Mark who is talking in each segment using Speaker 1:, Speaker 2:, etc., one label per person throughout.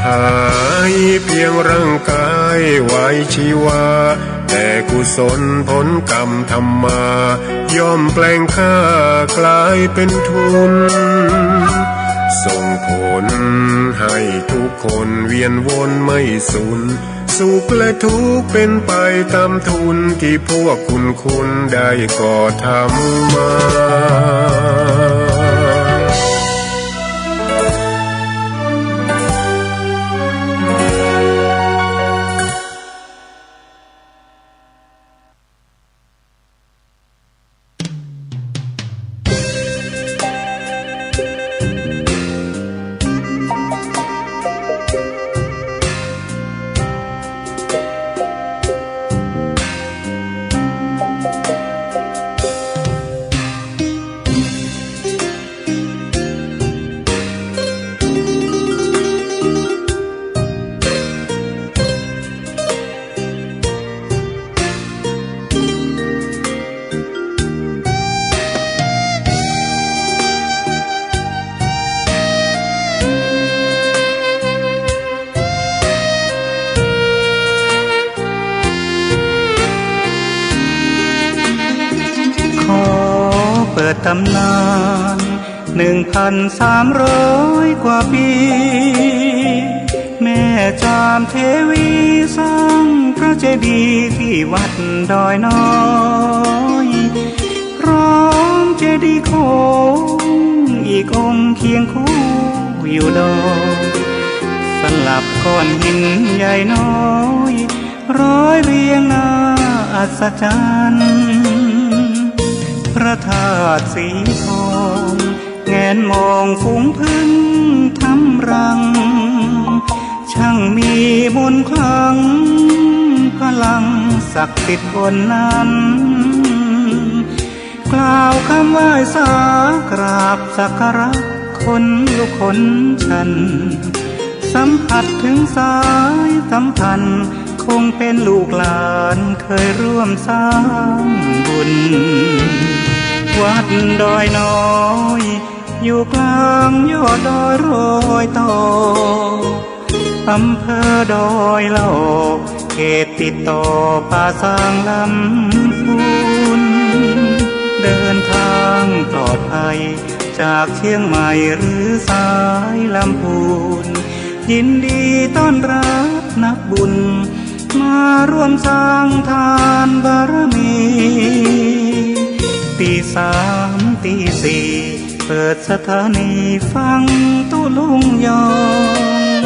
Speaker 1: หายเพียงร่างกายไว้ชีวาแต่กุศลผลกรรมทำมาย่อมแปลงค่ากลายเป็นทุนส่งผลให้ทุกคนเวียนวนไม่สูญสุขและทุกข์เป็นไปตามทุนที่พวกคุณได้ก่อทำมา
Speaker 2: ตำนาน1,300 กว่าปีแม่จามเทวีสร้างพระเจดีย์ที่วัดดอยน้อยพร้อมเจดีย์โค้งอีกองค์เคียงคู่อยู่ดอยสลับก้อนหินใหญ่น้อยร้อยเรียงน่าอัศจรรย์พระธาตุสีทองแงนมองฝูงพึ่งทำรังช่างมีมนต์ขลังพลังศักดิ์สิทธิ์บนนั้นกล่าวคำไหว้สากราบสักการะคนลุกคนชันสัมผัสถึงสายสัมพันธ์คงเป็นลูกหลานเคยร่วมสร้างบุญวัดดอยน้อยอยู่กลางยอดดอยโรยต่ออำเภอดอยเหล่าเขตติดต่อป่าสางลำพูนเดินทางปลอดภัยจากเชียงใหม่หรือสายลำพูนยินดีต้อนรับนักบุญมาร่วมสร้างทานบารมีตี3 ตี 4เปิดสถานีฟังตุลุงยอง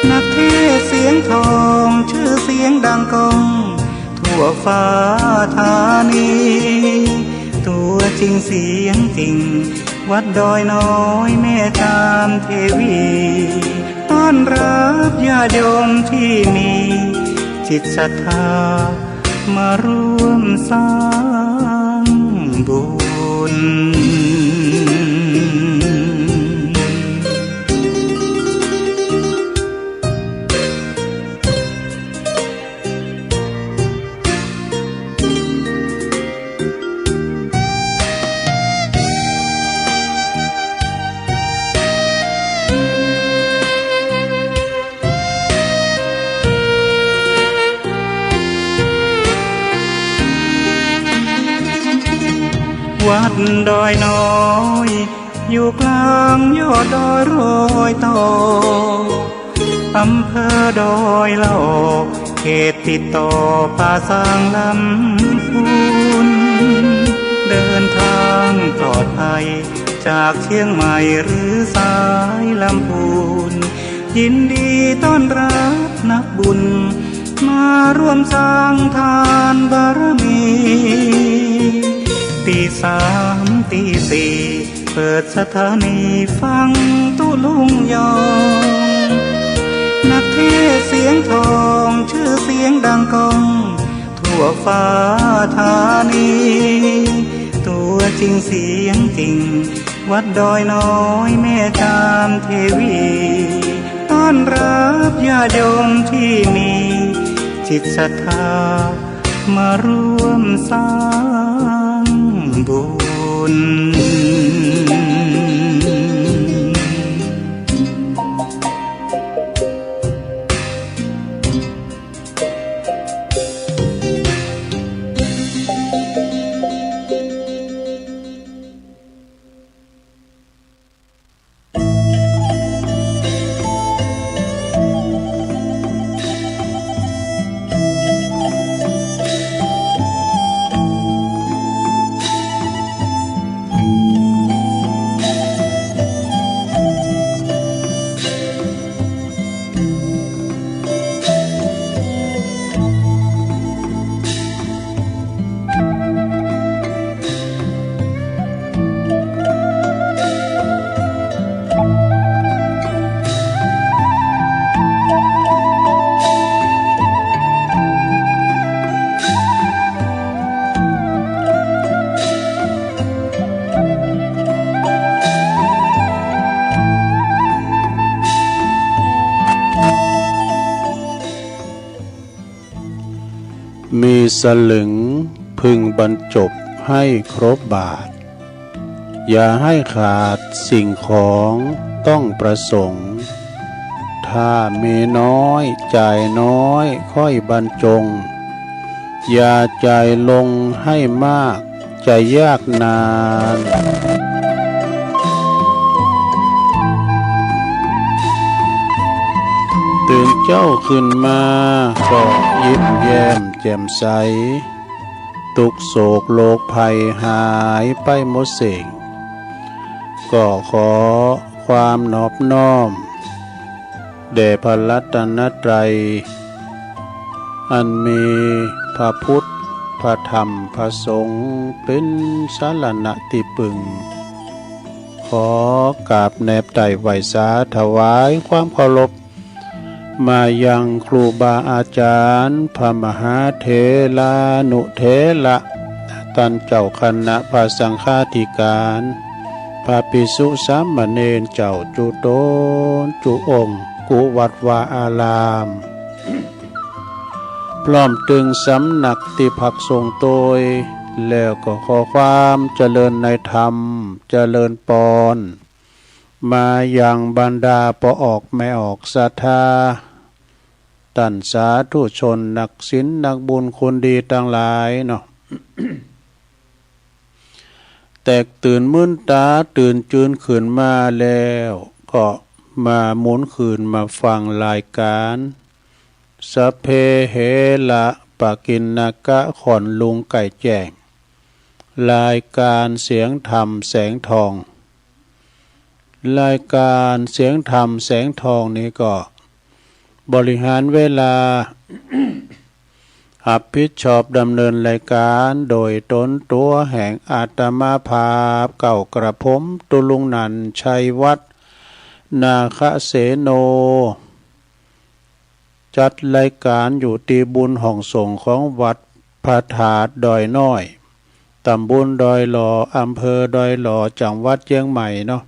Speaker 2: นักเทศเสียงทองชื่อเสียงดังก้องทั่วฟ้าธานีตัวจริงเสียงจริงวัดดอยน้อยแม่จามเทวีต้อนรับญาติโยมที่มีจิตศรัทธามาร่วมสร้างบุญวัดดอยน้อยอยู่กลางยอดดอยโรยต่ออำเภอดอยเหล่าเขตติดต่อป่าสางลำพูนเดินทางปลอดภัยจากเชียงใหม่หรือสายลำพูนยินดีต้อนรับนักบุญมาร่วมสร้างทานบารมีตี3 ตี 4เปิดสถานีฟังตุลุงยองนักเทศเสียงทองชื่อเสียงดังก้องทั่วฟ้าธานีตัวจริงเสียงจริงวัดดอยน้อยแม่จามเทวีต้อนรับญาติโยมที่มีจิตศรัทธามาร่วมสร้างบุญ
Speaker 3: สลึงพึงบรรจบให้ครบบาทอย่าให้ขาดสิ่งของต้องประสงค์ถ้ามีน้อยจ่ายน้อยค่อยบรรจงอย่าจ่ายลงให้มากจะยากนานตื่นเจ้าขึ้นมาก็ยิ้มแย้มแจ่มใสทุกโศกโลกภัยหายไปหมดสิ่งก็ขอความนอบน้อมแด่พระรัตนตรัยอันมีพระพุทธพระธรรมพระสงฆ์เป็นสรณะที่พึ่งขอกราบแนบไต่ไหวสาถวายความเคารพมายังครูบาอาจารย์พระมหาเถรานุเถระท่านเจ้าคณะพระสังฆาธิการพระภิกษุสามเณรเจ้าจุโตนจุองค์กุวัดวาอารามพร้อมตึงสำนักที่พักทรงโตยแล้วก็ขอความเจริญในธรรมเจริญปอนมาอย่างบรรดาปออกไม่ออกศรัทธาตันสาธุชนนักศีลนักบุญคนดีทั้งหลายเนาะ แตกตื่นมื่นตาตื่นจืนขืนมาแล้วก็มาหมุนขืนมาฟังรายการสัพเพเหระปะกินนกะขอนลุงไก่แจ้งรายการเสียงธรรมแสงทองรายการเสียงธรรมแสงทองนี้ก็บริหารเวลา รับผิดชอบดำเนินรายการโดยตนตัวแห่งอาตมาภาพเก่ากระผมตุลุงนันชัยวัฒน์นาคเสโนจัดรายการอยู่ที่บุญห้องส่งของวัดพระธาตุดอยน้อยตำบลดอยหล่ออำเภอดอยหล่อจังหวัดเชียงใหม่เนาะ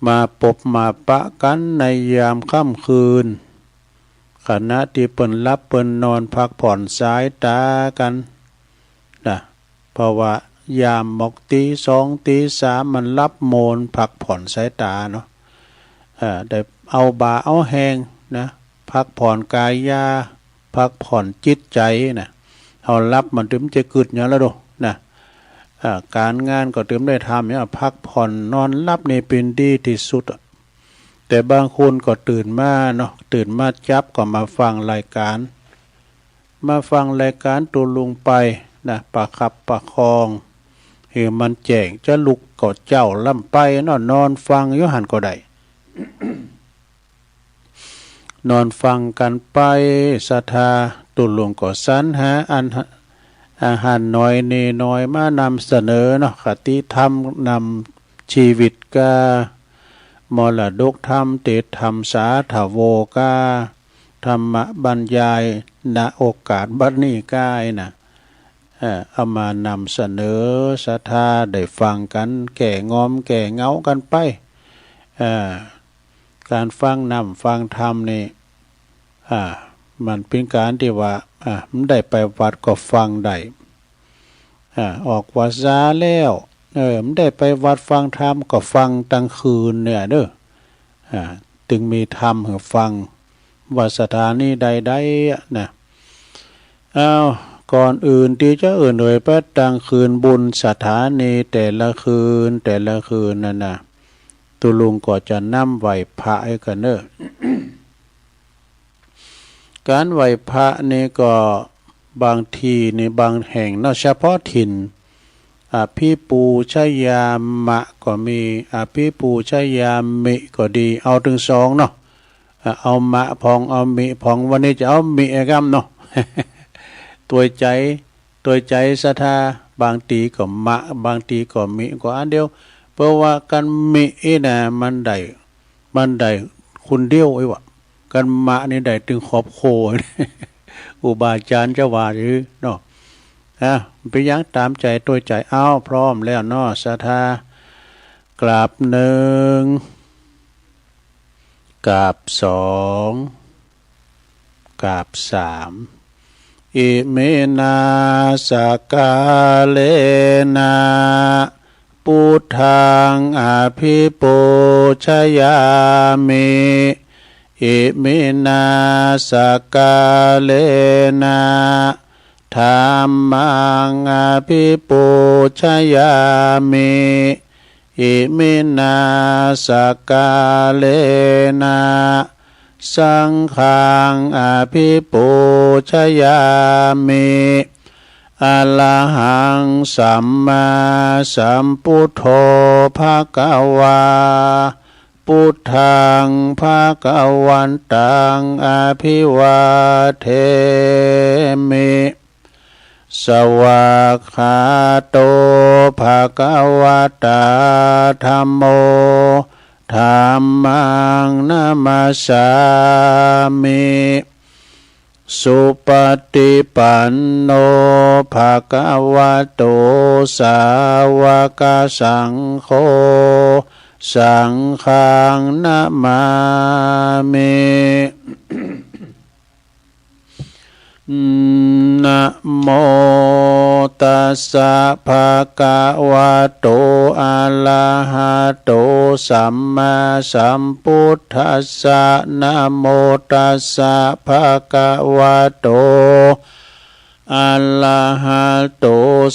Speaker 3: มาพบมาปะกันในยามค่ำคืนขณะที่เปิ้นรับเปิ้นนอนพักผ่อนสายตากันนะเพราะว่ายามหมอกตีสองตีสามมันรับโมนพักผ่อนสายตาเนาะได้เอาบาเอาแหงนะพักผ่อนกายยาพักผ่อนจิตใจนะเอารับมันถึงจะกึดอย่างแล้วดูนะการงานก็ถึงได้ทำเนี่ยพักผ่อนนอนรับในเป็นดีที่สุดแต่บางคนก็ตื่นมาเนาะตื่นมาจับก็มาฟังรายการตัวลุงไปนะประคับประคองเห็นมันแจ้งจะลุกก็เจ้าล่ำไปนอนฟังอยู่หันก็ได้ นอนฟังกันไปศรัทธาตัวลุงก็สรรหาอาหารน้อยเนน้อยมานำเสนอเนาะคติธรรมนำชีวิตกามรดกธรรมเตธรรมสาถาโวกาธรรมบรรยายณโอกาสบัดนี้กายนะเอามานำเสนอศรัทธาได้ฟังกันแก่งอมแก่เงากันไปการฟังนำฟังธรรมนี่มันเป็นการที่ว่ามันได้ไปวัดก็ฟังได้ออกวาจาแล้วมันได้ไปวัดฟังธรรมก็ฟังตั้งคืนเนี่ยเด้อถึงมีธรรมให้ฟังว่าสถานีใดๆนะก่อนอื่นที่จะเลยไปตั้งคืนบุญสถานีแต่ละคืนนั่นนะตุลุงก็จะนำไหวพระให้กันเด้อ การไหวพระนี่ก็บางทีในบางแห่งเฉพาะถิ่นพี่ปูชยามะก็มีพี่ปูชยามิก็ดีเอาถึงสองเนาะเอามะพองเอามิพองวันนี้จะเอามิกันเนาะ ตัวใจศรัทธาบางทีก็มะบางทีก็มิก็อันเดียวเพราะว่ากันมิน่ะมันได้คุณเดียวไอ้วะกันมะนี่ได้ถึงขอบโค อุบาจารย์จะว่าหรือเนาะไปยังตามใจตัวใจเอาพร้อมแล้วเนาะศรัทธากราบหนึ่งกราบสองกราบสาม อิเมนาสกาเลนะพุทธังอภิปูชยามิอิเมนาสกาเลนะธัมมังอภิปูชยามิอิเมนาสกาเลนะสังฆังอภิปูชยามิอะระหังสัมมาสัมพุทโธภะคะวาพุทธังภะคะวันตังอภิวาเทมิสวากขาโตภะคะวะตาธัมโมธัมมังนะมัสสามิสุปฏิปันโนภะคะวะโตสาวกสังโฆสังฆังนะมามินะโมตัสสะภะคะวะโตอะระหะโตสัมมาสัมพุทธัสสะนะโมตัสสะภะคะวะโตอะระหะโต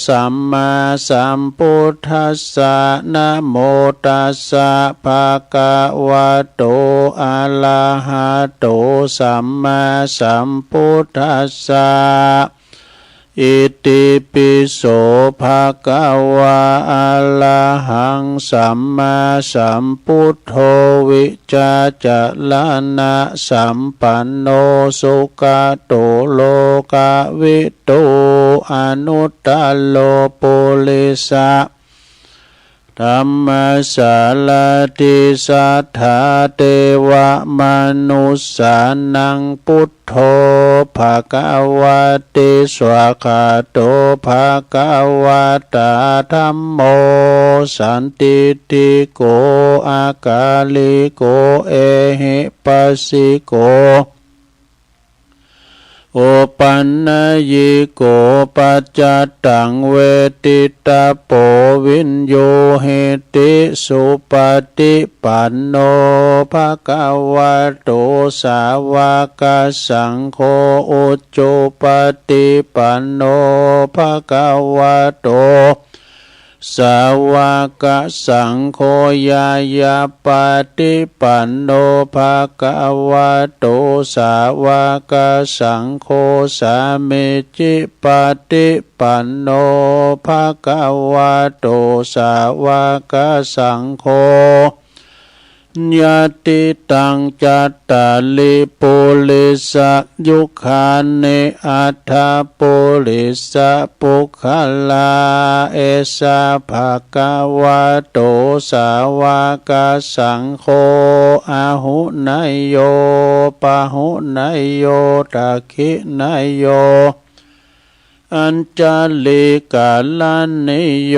Speaker 3: สัมมาสัมพุทธัสสะนะโมตัสสะภะคะวะโตอะระหะโตสัมมาสัมพุทธัสสะอิติปิโสภะคะวะอะระหังสัมมาสัมพุทโธวิจาจารณะสัมปันโนสุขโตโลกวิทูอนุตตโลปุริสะธัมมัสสาลติสัทธาเทวมนุสสานังพุทโธภะคะวะติสวากขาโตภะคะวะตาธัมโมสันติติโกอากาลิโกเอหิปัสสิโกโอปันนยิโกปัจจตังเวทิตาโปวินโยเหติสุปฏิปันโนภะคะวะโตสาวกสังโฆอุจจุปฏิปันโนภะคะวะโตสาวกสังโฆยายาปฏิปันโนภะคะวะโตสาวกสังโฆสามิจิปฏิปันโนภะคะวะโตสาวกสังโฆญาติตังจัตตาลิปุริสยุคานิอัฏฐปุริสปุคคลาเอสะภะคะวะโตสาวกสังโฆอาหุนายโยปะหุนายโยตัคขินายโยอัญจลิกาลนิโย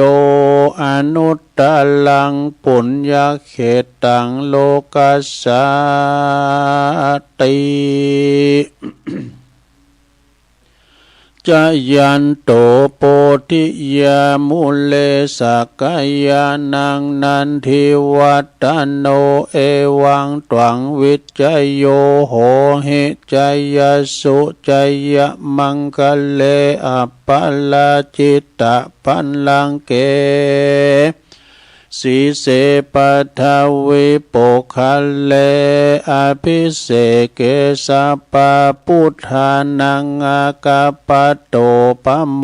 Speaker 3: อนุตตลังปุญญเขตังโลกัสสติจยันโตโพธิยามุเลสักยานังนันทิวัตโนเอวังตวังวิจโยโหหิจยสุจยมังคะเลอัปปลาจิตตปันลังเกสีเสปัทวิโปคะเลอภิเสเกสัปปะพุทธานังอากาปโตปโม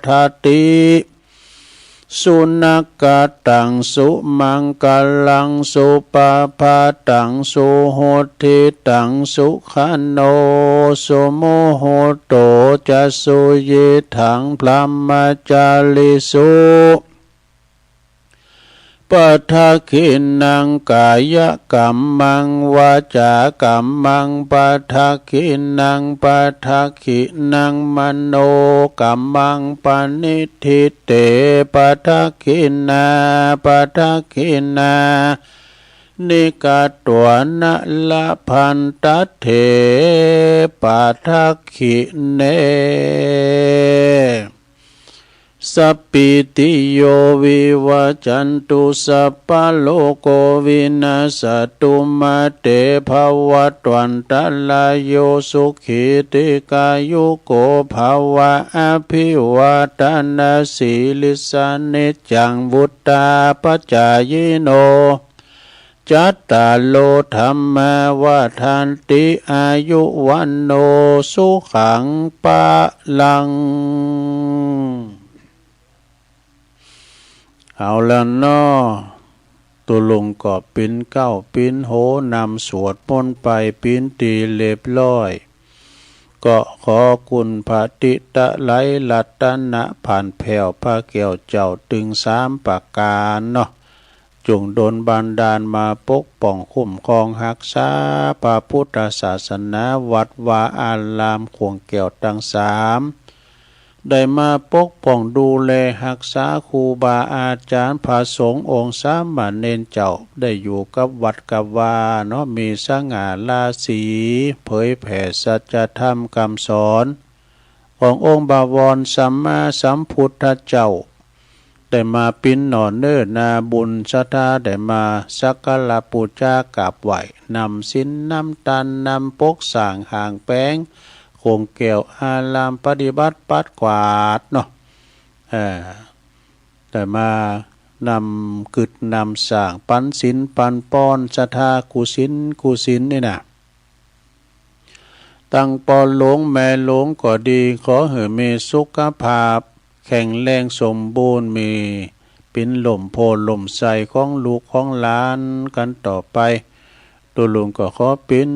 Speaker 3: ทติสุนักตังสุมังกลังสุปภาตังสุโหติตังสุขันโนสุโมโหโตจะสุยิถังพลัมมจาลิสุปัทขินังกายกัมมังวาจากัมมังปัทขินังปัทขินังมโนกัมมังปณิทิเตปัทขินาปัทขินา นิกาตัวนะละพันตเถปาทักขิเนสัพพิติโยวิวัจจันตุสัพพะโลกวินาศตุมาเตภวัตวันตลายโยสุขิติกายุโกภวะอภิวาทนาสีลิสานิจังวุตตาปัจจายโนจัตตาโลธรรมวัฏันติอายุวันโนสุขังปะลังเอาละเนาะตัวลงก็ปิ้นเก้าปิ้นโหนำสวดมนต์ไปปิ้นตีเรียบร้อยก็ขอคุณพระติตะไลลัตนะผ่านแผ่วพระแก้วเจ้าตึงสามประการเนาะจงดลบันดาลมาปกป้องคุ้มครองรักษาพระพุทธศาสนาวัดวาอารามขวงแก้วทั้งสามได้มาปกป้องดูแลรักษาครูบาอาจารย์พระสงฆ์องค์สามเณรเจ้าได้อยู่กับวัดกับวาเนาะมีสง่าราศีเผยแผ่สัจธรรมคำสอนขององค์บวรสัมมาสัมพุทธเจ้าได้มาปิ้นหนอนเนื้อนาบุญศรัทธาได้มาสักการะปูชากราบไหวนำศีลนำตันนำปกสร้างห่างแป้งคงแก้วอารามปฏิบัติปัดกวาดเนาะได้มานำกึดนำสร้างปันศีลปันป้อนศรัทธากุศิลนี่นะตั้งปอนหลงแม่หลงก็ดีขอให้มีสุขภาพแข็งแรงสมบูรณ์มีเป็นหล่มโพลมใสของลูกของหลานกันต่อไปตัวลุงก็ขอเป็น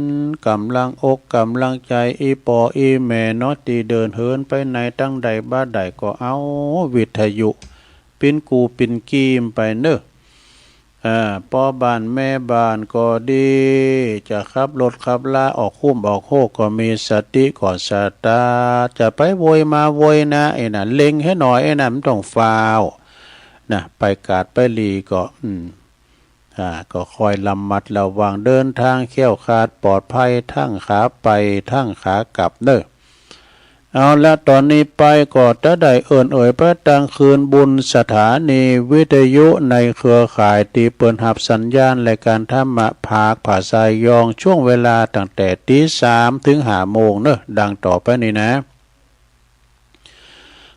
Speaker 3: กำลังอกกำลังใจอีปออีแม่นอตีเดินเหินไปไหนตั้งใดบ้าใดก็เอาวิทยุเป็นกูเป็นกีมไปเนอะพ่อบ้านแม่บ้านก็ดีจะขับรถขับลาออกคุ้มออกโคกก็มีสติก่อนสตาจะไปโวยมาโวยนะไอ้น่ะเล็งให้หน่อยไอ้น่ะมันต้องฟาวนะไปกาดไปลีก็ก็คอยระมัดระวังเดินทางแคล้วคลาดปลอดภัยทั้งขาไปทั้งขากลับเนอะเอาละตอนนี้ไปก็จะได้เอ่ยพระตังคืนบุญสถานีวิทยุในเครือข่ายตีเปิดหับสัญญาณรายการธรรมภาคภาษายองช่วงเวลาตั้งแต่ตี 3ถึง5 โมงเนอะดังต่อไปนี้นะ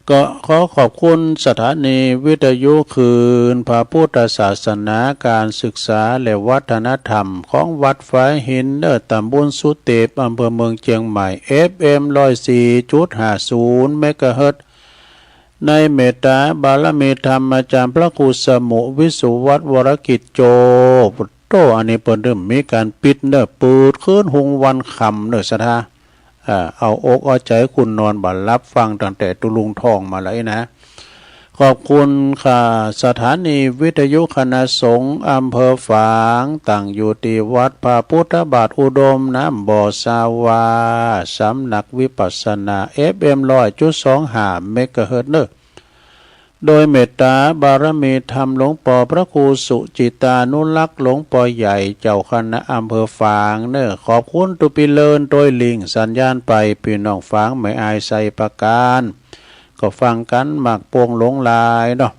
Speaker 3: ก็ขอขอบคุณสถานีวิทยุคืนพระพุทธศาสนาการศึกษาและวัฒนธรรมของวัดฝายหินเนอตำบลสุเตปอำเภอเมืองเชียงใหม่ FM 104.50 เมกะเฮิรตซ์ในเมตตาบารมีธรรมอาจารย์พระครูสมุวิสุวัฒน์วรกิจโจโตอันนี้เปิดเริ่มมีการปิดเนอปืดคืนหงวันคำเนอสถาเอาอกเอาใจคุณนอนบัดรับฟังตั้งแต่ตุลุงทองมาเลยนะขอบคุณค่ะสถานีวิทยุคณะสงฆ์อำเภอฝางตั้งอยู่ที่วัดพระพุทธบาทอุดมน้ำบ่อสาวาสำนักวิปัสสนา FM 100.25 เมกะเฮิรตซ์โดยเมตตาบารมีธรรมหลวงปู่พระครูสุจิตานุรักษ์หลวงปู่ใหญ่เจ้าคณะอำเภอฝางขอบคุณตุปิเลินโดยลิงสัญญาณไปพี่น้องฝางไม่อายใส่ประการก็ฟังกันหมักโป่งหลงลายเนาะ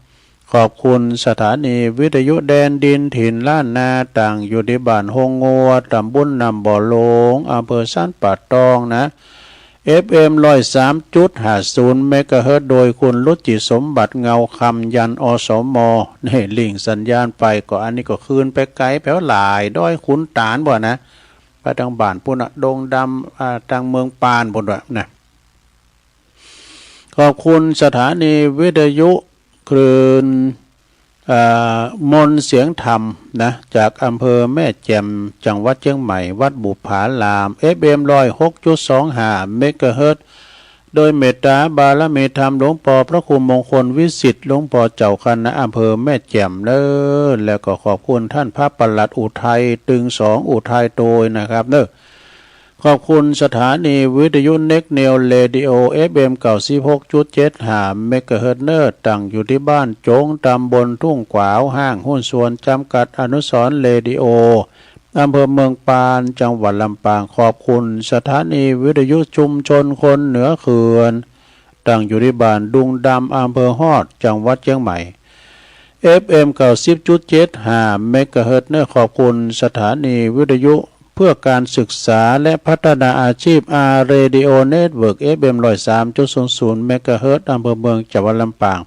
Speaker 3: ขอบคุณสถานีวิทยุแดนดินถิ่นล้านนาต่างอยู่ที่บ้านหงงัวตำบลนำบ่อหลงอำเภอสันป่าตองนะFM 103.50 เมกะเฮิรตซ์โดยคุณรุจิสมบัติเงาคำยันอสมนี่ลิงสัญญาณไปก็อันนี้ก็คืนไปไกลแผวหลายด้อยขุนตาลบ่นะไปทางบ้านพุ่นดงดำทางเมืองปานพุ่นนะขอบคุณสถานีวิทยุคลื่นมนเสียงธรรมนะจากอำเภอแม่แจ่มจังหวัดเชียงใหม่วัดบุผาลาม FM 106.25 เมกะเฮิรตซ์โดยเมตตาบารมีธรรมหลวงปู่พระครูมงคลวิสิทธิ์หลวงปู่เจ้าคณะอำเภอแม่แจ่มแล้วก็ขอบคุณท่านพระปลัดอุทัยตึง2อุทัยโตยนะครับ ขอบคุณสถานีวิทยุเน็กเนลเรดิโอ FM 96.75 เมกะเฮิรตซ์เนอร์ตั้งอยู่ที่บ้านโจงตำบลทุ่งขวาวห้างหุ้นส่วนจำกัดอนุสรณ์เรดิโออำเภอเมืองปานจังหวัดลำปางขอบคุณสถานีวิทยุชุมชนคนเหนือเขื่อนตั้งอยู่ที่บ้านดุงดำอำเภอฮอดจังหวัดเชียงใหม่ FM 90.75 เมกะเฮิรตซ์เนอร์ขอบคุณสถานีวิทยุเพื่อการศึกษาและพัฒนาอาชีพเรดิโอเน็ตเวิร์ก FM 103.00 เมกะเฮิรตซ์อำเภอเมืองจังหวัดลำปาง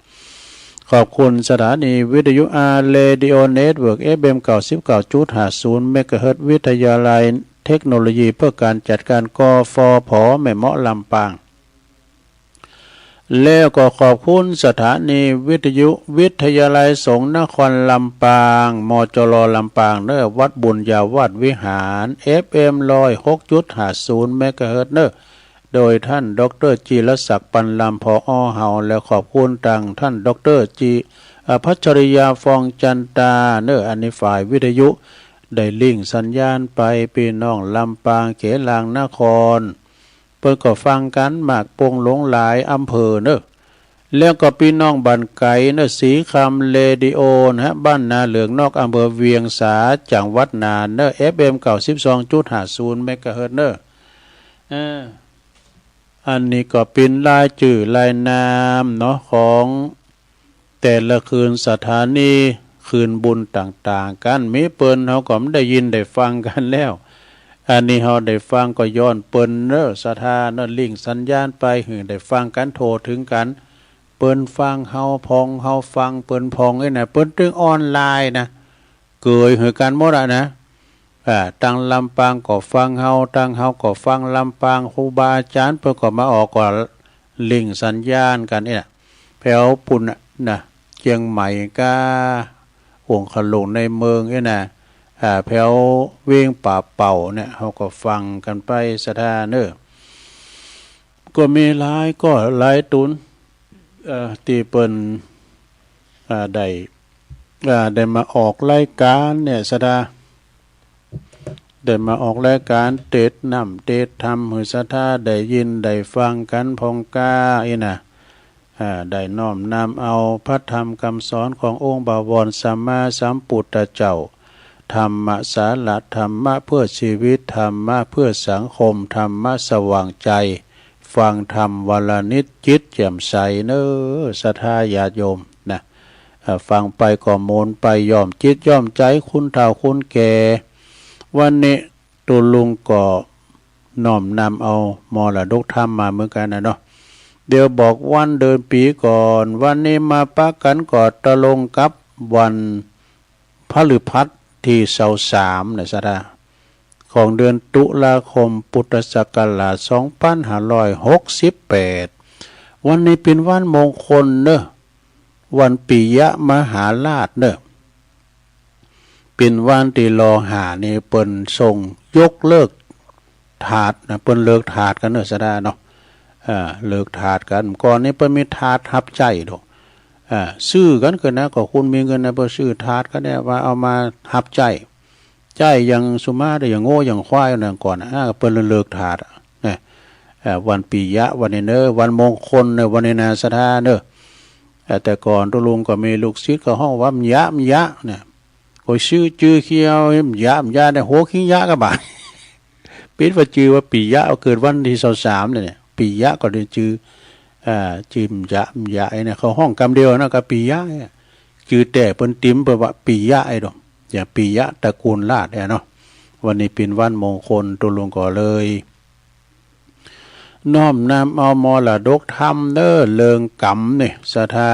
Speaker 3: ขอบคุณสถานีวิทยุเรดิโอเน็ตเวิร์ก FM 99.50 เมกะเฮิรตซ์วิทยาลัยเทคโนโลยีเพื่อการจัดการกฟผ.แม่เมาะลำปางแล้วก็ขอบคุณสถานีวิทยุวิทยาลัยสงฆ์นครลำปางมจรลำปางเนอวัดบุญญาวาสวิหาร FM 106.50 เมกะเฮิรตซ์เนอโดยท่านดร.จีรศักดิ์ปันลำผอ.เฮาและขอบคุณทางท่านดร.จีพัชริยาฟองจันตาเนออันนี้ฝ่ายวิทยุได้ลิงก์สัญญาณไปพี่น้องลำปางเขลางนครเปิดก็ฟังกันหมากปงหลงหลายอำเภอเนอะแล้วก็พี่น้องบ้านไก่เนอะสีคำเรดิโอนะฮะบ้านนาเหลืองนอกอำเภอเวียงสาจังหวัดน่านเนอะ FM 92.50 เมกะเฮิรตซ์เนอะอันนี้ก็เป็นรายชื่อรายนามเนาะของแต่ละคืนสถานีคืนบุญต่างๆกันมีเปิ้นเฮาก็ได้ยินได้ฟังกันแล้วอันนี้เฮาได้ฟังก็ย้อนเปิ้นเนอะสถานะลิงก์สัญญาณไปหือได้ฟังกันโทรถึงกันเปิ้นฟังเฮาพองเฮาฟังเปิ้นพองไอ้น่ะเปิ้นถึงออนไลน์นะเกยหือกันหมดอ่ะนะตั้งลำปางก็ฟังเฮาตั้งเฮาก็ฟังลำปางครูบาอาจารย์เปิ้นก็มาออกก็ลิงก์สัญญาณกันนี่น่ะแถวปุ่นน่ะเชียงใหม่ก็ห่วงขลุงในเมืองนี่น่ะแถวเวียงป่าเป่าเนี่ยเขาก็ฟังกันไปสถานเนอก็มีหลายก็หลายตุนที่เปิ้นได้มาออกรายการเนี่ยสถาได้มาออกรายการเทศน์นำเทศน์ธรรมหือสถาได้ยินได้ฟังกันพองกาอีน่ะได้น้อมนำเอาพระธรรมคำสอนขององค์บวรสัมมาสัมพุทธเจ้าธรรมะสาระธรรมะเพื่อชีวิตธรรมะเพื่อสังคมธรรมะสว่างใจฟังธรรมวันละนิดจิตแจ่มใสเนอศรัทธาญาติโยมนะฟังไปก็โมนไปย่อมจิตย่อมใจคุณเฒ่าคุณแก่วันนี้ตัวลุงก็น้อมนำเอามรดกธรรมมาเหมือนกันนะเนาะเดี๋ยวบอกวันเดินปีก่อนวันนี้มาปะกันก่อนตะลงกับวันพฤหัสที่23นะสระของเดือนตุลาคมพุทธศักราช2568วันนี้เป็นวันมงคลเนอะวันปิยมหาราชเนอะเป็นวันที่รอหานี่เปิ้นส่งยกเลิกถาดนะเปิ้นเลิกถาดกันเนอะสระเนาะเลิกถาดกันก่อนนี้เปิ้นมีถาดรับใจดอกซื้อกันก็นะก็คุณมีเงินนะเพื่อซื้อถาดก็ได้ว่าเอามาหับใจอย่างสุมาได้อย่างโง่อย่างควายนั่นก่อนเปิ้นเลิกถาดเนี่ยวันปียะวันนี้เนอวันมงคลในวันนี้นาสถาเนอแต่ก่อนตุลุงก็มีลูกศิษย์ก็ห้องว่ามยะเนี่ยก็ชื่อจื้อเขียวมยะได้โหขี้ยะก็บาดปิดว่าจื้อว่าปียะเอาเกิดวันที่23เนี่ยปียะก็ได้จื้อจิมยะเนี่ยเขาห้องกำเดียวนะกับปียะจือแต่เปิ้นติ๋มเปิ้นว่าปียะไอ้ดอกอย่างปียะตระกูลราชเนาะวันนี้เป็นวันมงคลตุลงก็เลยน้อมนำเอามรดกธรรมเด้อเลิงกรรมนี่ศรัทธา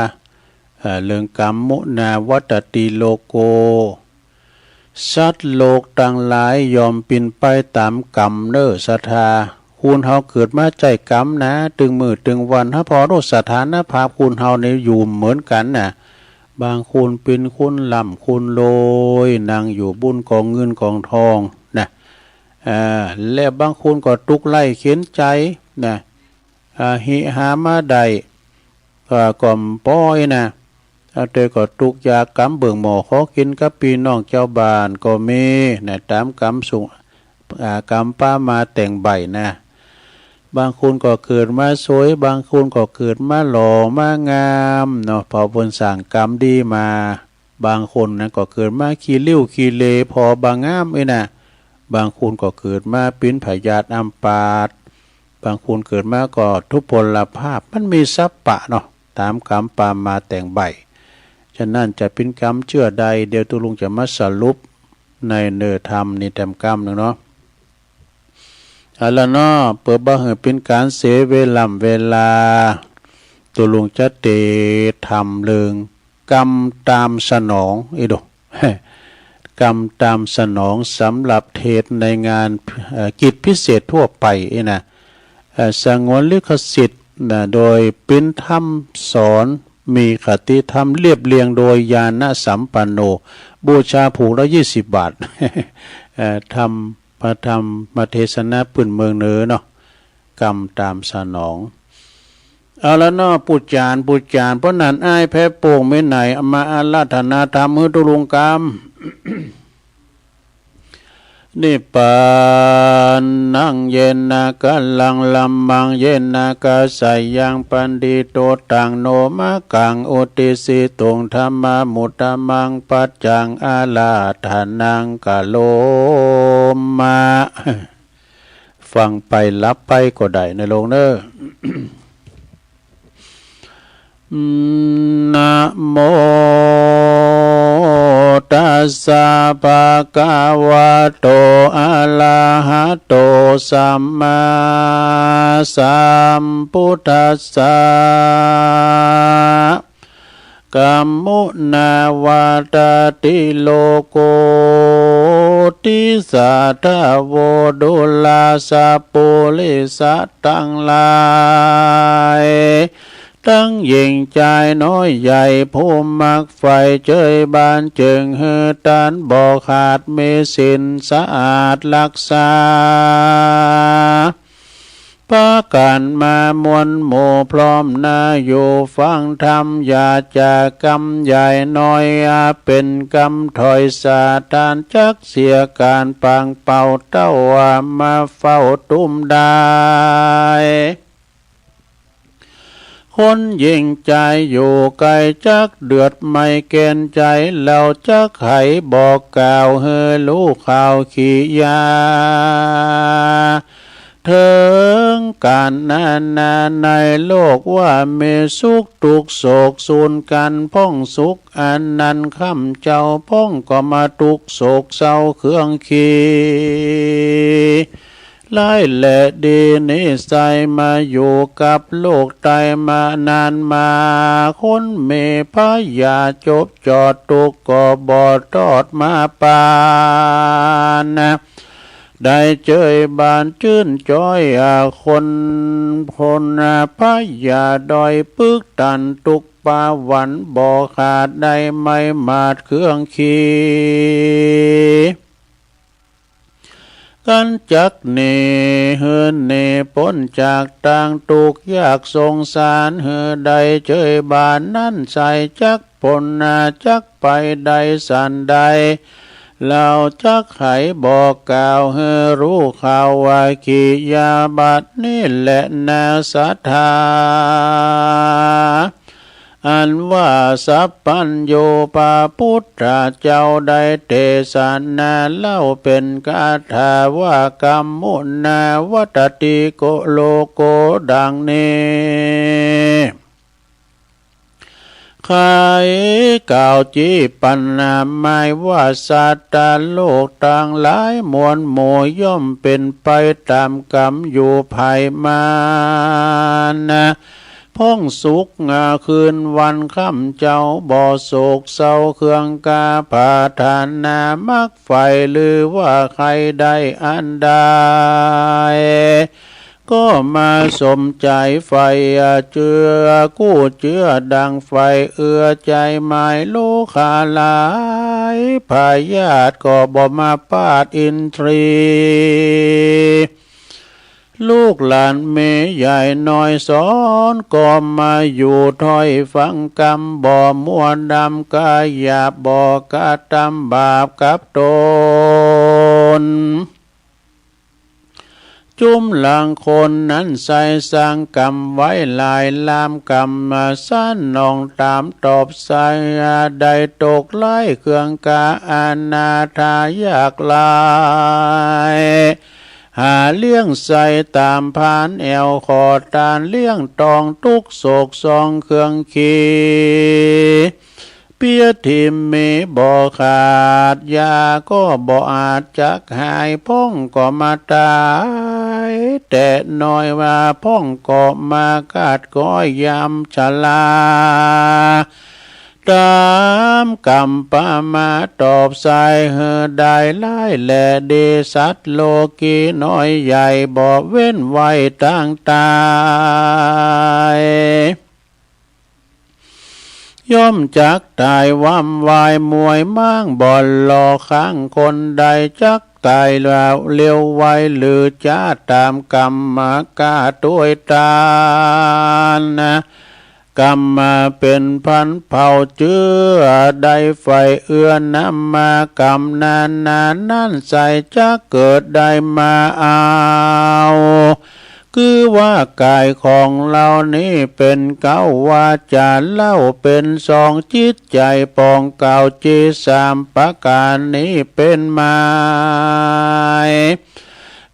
Speaker 3: เลิงกรรมมุนาวัตติโลโกสัตว์โลกต่างหลายยอมปินไปตามกรรมเด้อศรัทธาคุณเฮาเกิดมาใจกรรมนะตึงมือตึงวันถ้าพอรู้สถานภาพคุณเฮาในอยู่เหมือนกันน่ะบางคุณเป็นคุณล่ำคุณโลยนั่งอยู่บุญกองเงินกองทองนะและบางคุณก็ตุกไล่เข็นใจนะหิหามาใดก่อมป้อยนะเตก็ตุกยากำเบิ่งหมอขอกินกับพี่น้องเจ้าบ้านก็มีนะตามกรรมสูง เ กรรมป้ามาแต่งใบนะบางคนก็เกิดมาสวยบางคนก็เกิดมาหล่อมางามเนาะพอเพิ่นสร้างกรรมดีมาบางคนนะก็เกิดมาขี้ริ้วขี้เลพอบางงามนะบางคนก็เกิดมาเป็นพยาธิอัมพาตบางคนเกิดมาก็ทุพพลภาพมันมีสัพปะเนาะตามกรรมปามาแต่งใบฉะนั้นจะเป็นกรรมเชื่อใดเดี๋ยวตุลุงจะมาสรุปในเนื้อธรรมนี่แต้มกรรมนึงเนาะเอาละเนาะเปิดบ่ให้เป็นการเสียเวลาตุลุงจะเตทำเรื่องกรรมตามสนองอีดกรรมตามสนองสำหรับเทศในงานกิจพิเศษทั่วไปนะสงวนลิขสิทธิ์โดยเป็นธรรมสอนมีคติธรรมเรียบเรียงโดยญาณสัมปันโนบูชาผูกละ20 บาททำพระธรรมมาเทศนาปืนเมืองเหนือเนาะกรรมตามสนองเอาละเนาะปุจจานเพราะนั้นอ้ายแพ้โป่งไม่ไหนมาอาราธนาธรรมมือตุลุงกรรม นิพพานนังเยนะกัลลังลัมมังเยนะกะสายังปันดิโตตังโนมะกังอุติสิตุงธรรมมุตตมังปัจจังอาลาธานังกะโลมะ ฟังไปรับไปก็ได้ในโลกเนอ นะโมตัสสะภะคะวะโตอะระหะโตสัมมาสัมพุทธัสสะกัมมุนาวาตติโลโกติสัทธโวดุลาสะปุริสัตตังหลายตั้งยิ่งใจน้อยใหญ่ผู้มักไฟเจยบานจึงหือตันบ่ขาดเมสินสะอาดรักษาปะกันมามวลหมู่พร้อมนาอยู่ฟังธรรมอย่าจากกรรมใหญ่น้อยเป็นกรรมถอยสาทานจักเสียการปางเป่าเต้ามาเฝ้าตุ้มได้คนยิ่งใจอยู่ไกลจักเดือดไม่เกณฑ์ใจแล้วจักไขบอกกล่าวเฮลูกข่าวขี้ยาถึงการนาในโลกว่ามีสุขทุกโศกสูญกันพ้องสุขอันนั้นค่ำเจ้าพ้องก็มาทุกโศกเศร้าเครื่องขี้หลายแหละดีนิสัยมาอยู่กับโลกไตมานานมาคนเมพยาจบจอดตุกก็บอดทอดมาปานนะได้เจยบานชื่นจ้อยคนพลพยาดอยปึกตันตุกปาวันบ่ขาดได้ไม่มาดเครื่องขี้กันจักเนเฮือนเนพ้นจากต่างตุกยากสงสารเฮือใดเจยบานนั้นใส่จักปนจักไปใดสันใดเราจักไขบอกกล่าวเฮือรู้ข่าวว่ากิยาบัดนี่แหละนาสัทธาอันว่าสัพพัญโยปาพุทธเจ้าได้เทศนาเล่าเป็นคาถาว่ากรรมมุนาวัตติโกโลโกดังนี้ใครกล่าวจีปัญหาหมายว่าสัตว์โลกต่างหลายมวลหมู่ย่อมเป็นไปตามกรรมอยู่ภายมานะพ้องสุขคืนวันค่ำเจ้าบ่อโศกเศร้าเครื่องกาผาทานนามักไฟหรือว่าใครได้อันใดก็มาสมใจไฟเจือกู้เจือดังไฟเอื้อใจหมายลูกขาหลายพายาทก็บ่มาปาดอินทรีลูกหลานเมใหญ่น้อยสอนก็มาอยู่ถ้อยฟังกรรมบ่มัวดำกายหยาบบ่กะตำบาปกับตน จุ้มหลังคนนั้นใส่สร้างกรรมไว้ลายลามกรรมมาสั้นนองตามตอบใส่ใดตกไล่เครื่องกาอาณาถายากลายหาเลี้ยงใส่ตามพานแอวขอตานเลี้ยงตองทุกโศกซองเครื่องขีเปียทิมเมบ่ขาดยาก็บ่อาจจักหายพ้องก็มาตายแต่น้อยว่าพ้องก็มากาดก้อยยำชลาตามกรรมปามาตอบสายเฮอได้ไล่แลเดสัตโลกีน้อยใหญ่บ่เว้นไว้ตั้งตายย่อมจักตายว่ำวายมวยมั่งบ่อนหลอข้างคนใดจักตายแล้วเร็วไวหรือจ้าตามกรรมมากาด้วยตานะกรรมมาเป็นพันเผ่าเจือใดไฟเอื้อนำมากรรมนานนั่นใส่จะเกิดได้มาเอาคือว่ากายของเรานี้เป็นเก้าวาจาเล่าเป็นสองจิตใจปองเก่าจีสามประการนี้เป็นหมาย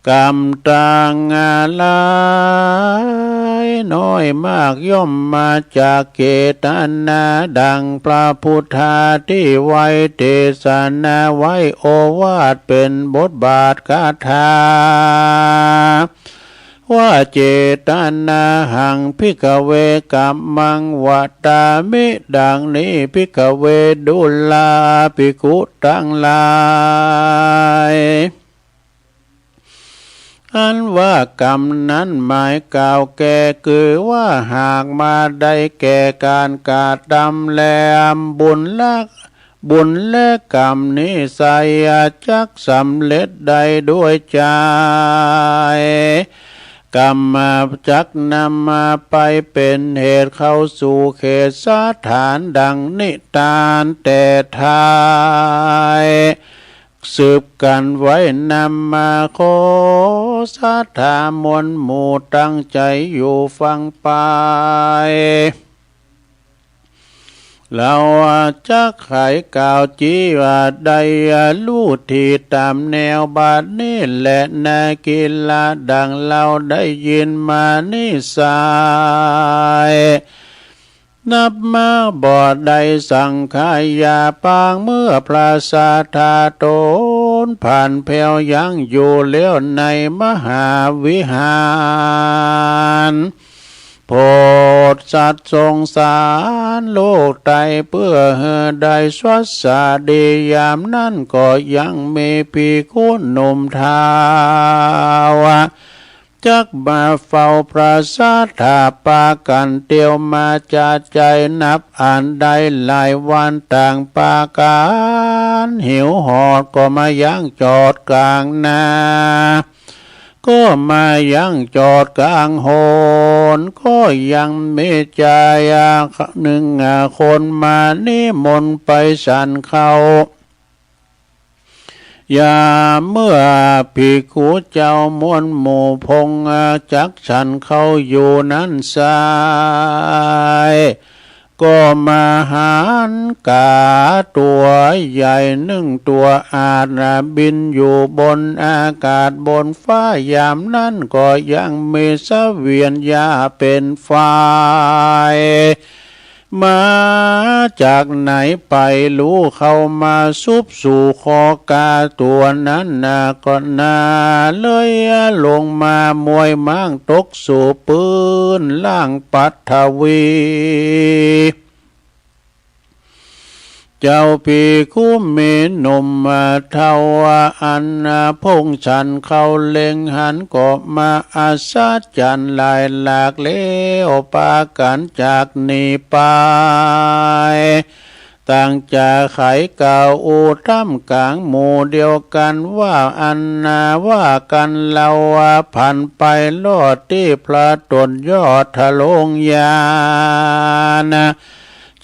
Speaker 3: กรรมต่างหลายน้อยมากย่อมมาจากเกตนาดังพระพุทธาที่ไว้เทศนาไว้โอวาทเป็นบทบาทคาถาว่าเจตนาหังพิกเวกัมมังวัตตามิดังนี้พิกเวดุลาภิกขุทั้งหลายอันว่ากรรมนั้นหมายกล่าวแก่คือว่าหากมาได้แก่การกาดำแลมบุญและกรรมนี้ใส่จักสำเร็จได้ด้วยใจกรรมมาจักนำมาไปเป็นเหตุเข้าสู่เขตสถานดังนิทานแต่ทายสืบกันไว้นำมาโคสถามวลหมู่ตั้งใจอยู่ฟังไปเราจะไขกล่าวจีว่าใดลู่ที่ตามแนวบาทนี้แหละนากีฬาดังเราได้ยินมานิสายนับมาบ่อใดสังขายาปางเมื่อพระสาธาโตนผ่านแผ่วยังอยู่เลี้ยวในมหาวิหารโพดสัตว์สงสารโลกไตเพื่อได้สวัสดียามนั้นก็ยังมีภิกขุหนุ่มทาวจักมาเฝ้าพระสาธาปากันเตียวมาจาใจนับอ่านได้หลายวันต่างปาการหิวหอดก็มายังจอดกลางนาก็มายังจอดกลางโหนก็ยังมีใจหนึ่งคนมานิมนต์ไปฉันเขาอย่าเมื่อภิกขุเจ้ามวลหมู่พงจักฉันเขาอยู่นั้นสายก็มาหารกาตัวใหญ่หนึ่งตัวอาจบินอยู่บนอากาศบนฟ้ายามนั้นก็ยังมีเสวียนยาเป็นฝ่ายมาจากไหนไปรู้เข้ามาซุบสู่คอกาตัวนั้นก็นาเลยลงมามวยมั่งตกสู่ปืนล่างปัทวีเจ้าภิกขุมีหนุ่มเทวาอันพงฉันเขาเล็งหันก็มาอาศจันลายหลากเลี้ยวปากันจากนี้ไปต่างจากไขเก่าอูท่ำกลางหมู่เดียวกันว่าอันว่ากันเราพันไปลอดที่พระตนยอดทะลงยา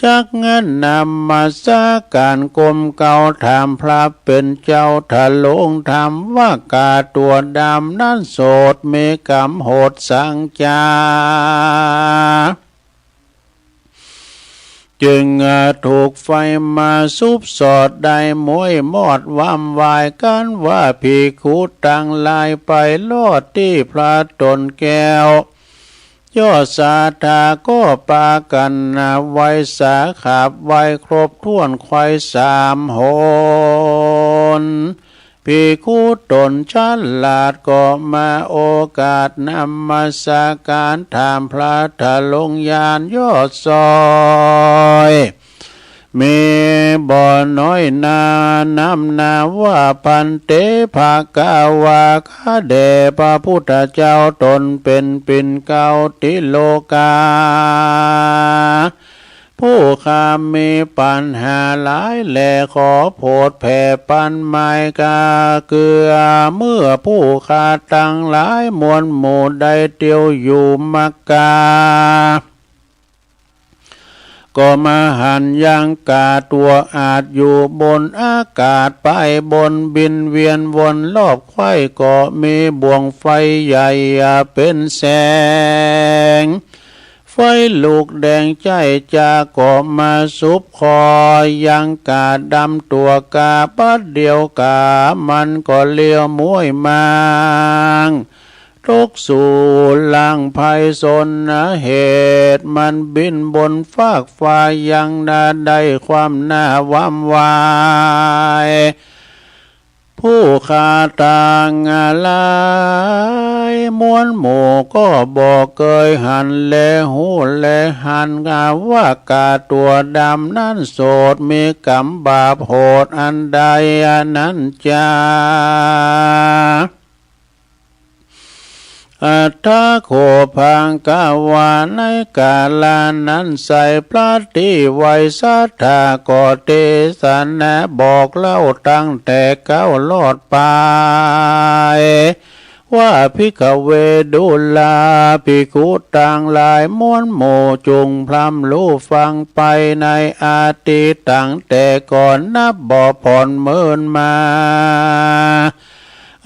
Speaker 3: จักเงินนำมาสาการกรมเก่าถามพระเป็นเจ้าทะลงธรรมว่ากาตัวดำนั้นโสดเมกรรมโหดสังจาจึงถูกไฟมาซุบสอดได้มวยมอดวำวายกันว่าภิกขุต่างลายไปลอดที่พระตนแก้วยอดสาธาก็ปากันไว้สาขาบไว้ครบถ้วนควาย3 หนภิกขุตนฉลาดก็มาโอกาสนำมาสาการถามพระทะลงยานยอดซอยมีบ่อน้อยนาน้ำนาว่าพันเตภากาวาคาเดพระพุทธเจ้าตนเป็นปิ่นเก่าติโลกาผู้ข้ามีปัญหาหลายแหล่ขอโปรดแผ่ปันไมกาเกลือเมื่อผู้ข้าตั้งหลายมวลหมู่ใดเตียวอยู่มักกาก็มาหันยังกาตัวอาจอยู่บนอากาศไปบนบินเวียนวนรอบไข่ก็มีบ่วงไฟใหญ่เป็นแสงไฟลูกแดงใจจาก็มาซุบคอยังกาดำตัวกาปัดเดียวกามันก็เลี้ยวมวยมังทุกสู่ลังภัยสนเหตุมันบินบนฟากฟ้ายังนาได้ความน่าวำวายผู้ขาต่างลายมวลหมู่ก็บอกเกยหันแลหูแลหันว่ากาตัวดำนั้นโสดมีกรรมบาปโหดอันใดอันนั้นจ้าอัตถาโคพังกาวาในกาลานั้นใส่พระที่ไว้สัทธาก็เทศนาบอกเล่าตั้งแต่เก้าลอดไปว่าภิกขเวดุลาภิกขุต่างหลายม้วนหมู่จุงพลัมรู้ฟังไปในอาทิตตั้งแต่ก่อนนับบ่ผ่อนเมินมา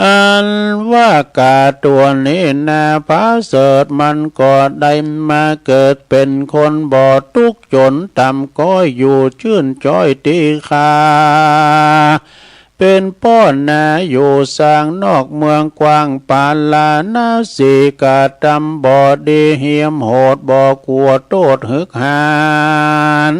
Speaker 3: อันว่ากาตัวนี้นาพาเสดมันก็ได้มาเกิดเป็นคนบ่ทุกข์จนต่ำก็อยู่ชื่นจ้อยตีคาเป็นป้อนนาอยู่สร้างนอกเมืองกว้างปาลานาสีกาตำบ่ดีเหียมโหดบ่กลัวโตดหึกหาน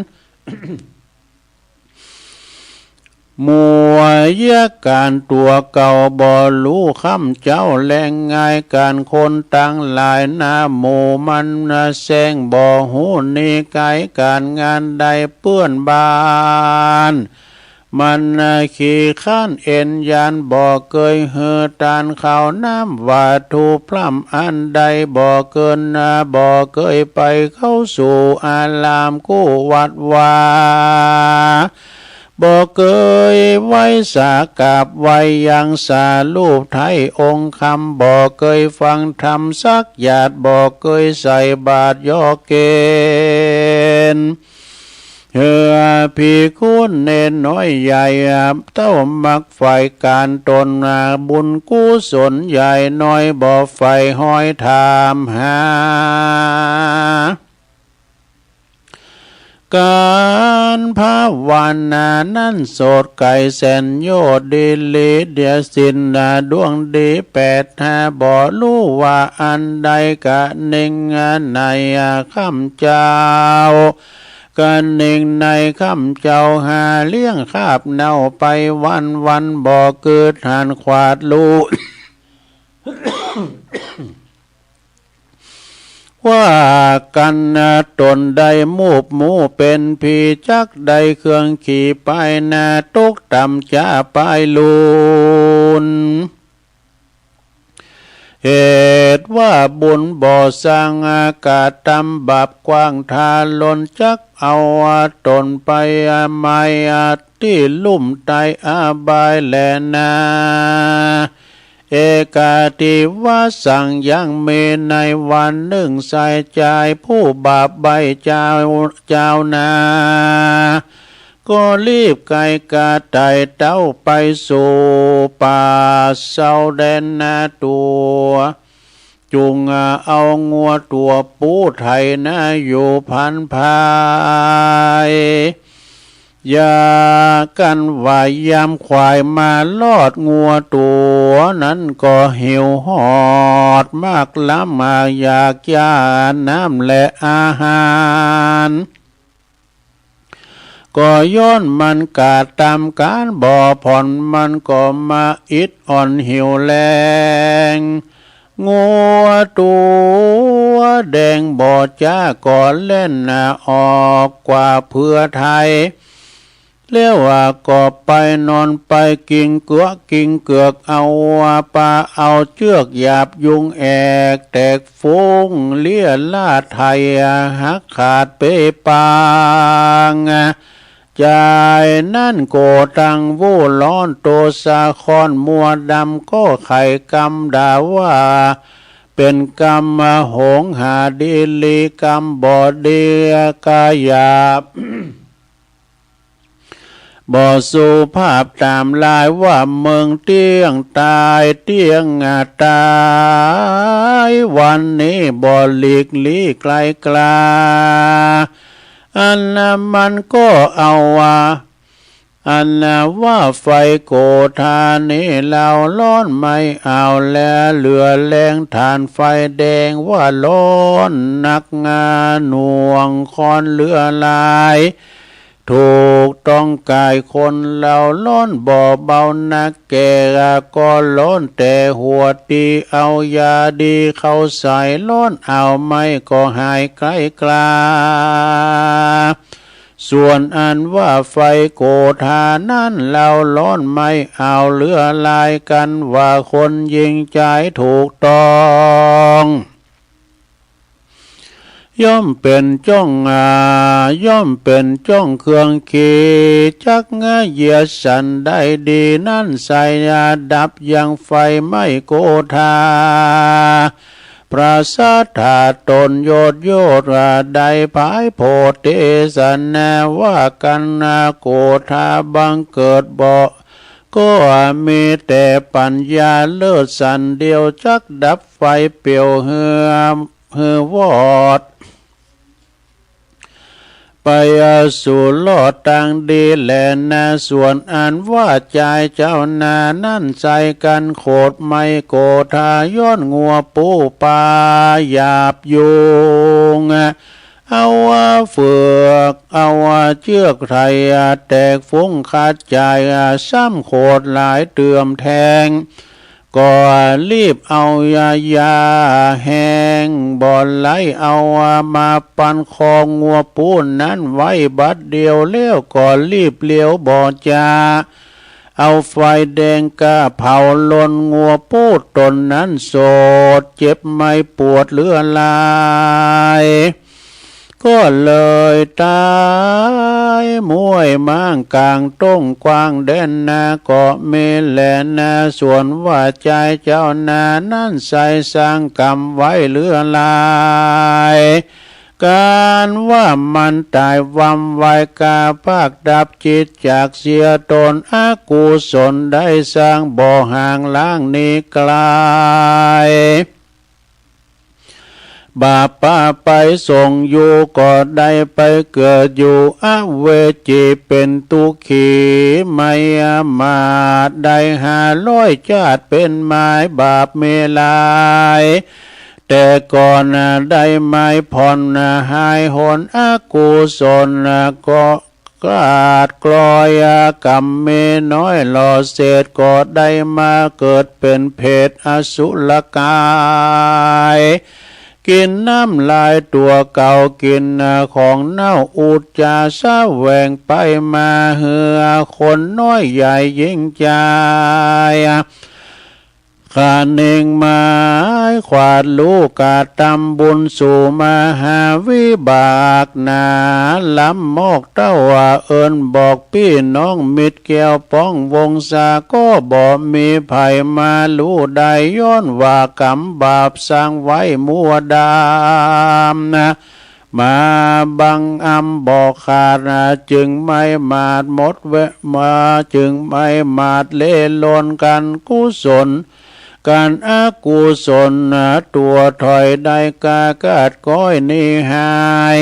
Speaker 3: มัวยการตัวเก่าบ่รู้คำเจ้าแรงง่ายการคนตั้งหลายหน้าหมู่มันแสงบ่หูนี่ไกการงานใดเปื้อนบานมันขี่ข้านเอ็นยานบ่เกยเหือตานข่าวน้ำว่าทูพร่ำอันใดบ่เกินบ่เกยไปเข้าสู่อารามกู้วัดวาบ่เกยไว้สากาบไว้ยังสาลูปไทยองค์คำบ่เกยฟังธรรมสักหยาดบ่เกยใส่บาตรยอเกณฑ์เฮือภิกขุเนนน้อยใหญ่เต้ามักฝ่ายการตนบุญกุศลใหญ่น้อยบ่ฝ่ายห้อยถามหาการภาวนานั้นโสดไก่แสนโยดดีลีเดียสินดวงดี8 บ่รู้ว่าอันใดกะหนึ่งในข้ำเจ้ากันหนึ่งในข้ำเจ้าหาเลี้ยงคาบเน่าไปวันบ่เกิดหันขวาดลู ว่ากันตนใดมูบหมูเป็นผีจักใดเครื่องขี่ไปนาตุกต่ำจะไปลูนเหตุว่าบุญบ่อสร้างอากาศตำบาปกว้างทาลนจักเอาตนไปไม่ที่ลุ่มไตอาบายแลนา เอกาติวาสั่งยังเมในวันหนึ่งใส่ใจผู้บาปใบเจ้านาก็รีบไกกาไต่เต้าไปสู่ป่าเศร้าแดนนาตัวจุงเอางัวตัวปูไทยนะอยู่พันภายอย่ากันว่ายามควายมาลอดงัวตัวนั้นก็หิวหอดมากล้ำมาอยากยาน้ำและอาหารก็ย้อนมันกาดตามการบ่อผ่อนมันก็มาอิดอ่อนหิวแรงงัวตัวแดงบ่อจ้าก่อนเล่นออกกว่าเพื่อไทยเลี้ยวว่าก็ไปนอนไปกินเกือกเอาปลาเอาเชือกหยาบยุงแอกแตกฟุ้งเลี้ยลาไทยหักขาดเปปางใจนั่นโกตังวูร้อนโตสาคอนมัวดำก็ไข่กำด่าว่าเป็นกรรมหงหาดีลีกรรมบ่เดียกายาบ บ่สุภาพตามลายว่าเมืองเตี้ยงตายเตี้ยงตายวันนี้บ่หลีกลี่ไกลกลาอันมันก็เอาอันว่าไฟโกธานี้เราร้อนไม่เอาแลเหลือแรงฐานไฟแดงว่าร้อนนักงาหน่วงคอนเหลือลายถูกต้องกายคนเราล้นบ่อเบานักแก่ก็ล้นแต่หัวตีเอายาดีเข้าใส่ล้นเอาไม่ก็หายไกลกลาส่วนอันว่าไฟโกธานั้นเราล้นไม่เอาเหลือลายกันว่าคนยิงใจถูกต้องย่อมเป็นจ้องย่อมเป็นจ้องเครื่องขีจักงเหยียดสันได้ดีนั่นใส่ดับยังไฟไม่โกธาพระสัทธาตนโยดใดภายโพธิสันว่ากันโกธาบังเกิดบ่ก็มีแต่ปัญญาเลิศสันเดียวจักดับไฟเปียวเหือวอดไปสู่โลดตังดีแลนาส่วนอันว่าใจเจ้านานั่นใจกันโคดไม่โกธาย้อนงัวปูปลาหยาบยุงเอาเฟือกเอาเชือกไทยแตกฟุ้งขาดใจซ้ำโคดหลายเตื่อมแทงก็รีบเอายาแห้งบ่อนไหลเอามาปันคองัวปูนนั้นไว้บัดเดียวเลี้ยวก็รีบเลี้ยวบ่อจาเอาไฟแดงกะเผาลนงัวปูดตนนั้นโสดเจ็บไม่ปวดเหลือลายก็เลยตายมวยมั่งกลางต้งกว้างแดนนาก็เมแลนาส่วนว่าใจเจ้านานั่นใส่สร้างกรรมไว้เหลือลายการว่ามันตายวำไว้กาภาคดับจิตจากเสียตนอากุศลได้สร้างบ่อห่างล้างนี้ไกลบาปไปส่งอยู่ก็ได้ไปเกิดอยู่อเวจีเป็นตุขีไม่มาได้500 ชาติเป็นหมายบาปเมลายแต่ก่อนได้ไม้ผ่อนหายหนอกุศลก็กราดกลอยกรรมเมน้อยหล่อเศษก็ได้มาเกิดเป็นเพศอสุรกายกินน้ำลายตัวเก่ากินของเน่าอุจจาสะแหวงไปมาเหือคนน้อยใหญ่ยิ่งใจข้าเน่งหมาย ขวาดลูกกาตำบุญสู่มหาวิบากนาล้ำมอกเต้าว่าเอิญบอกพี่น้องมิตรแก้วป้องวงศาก็บ่มีภัยมาลู่ใดย้อนว่ากรรมบาปสร้างไว้มัวดามนะมาบังอำบอกขาดจึงไม่มาดหมดเวมาจึงไม่มาดเล่ลนกันกุศลการอากุศลตัวถอยได้กากาดก้อยนิหาย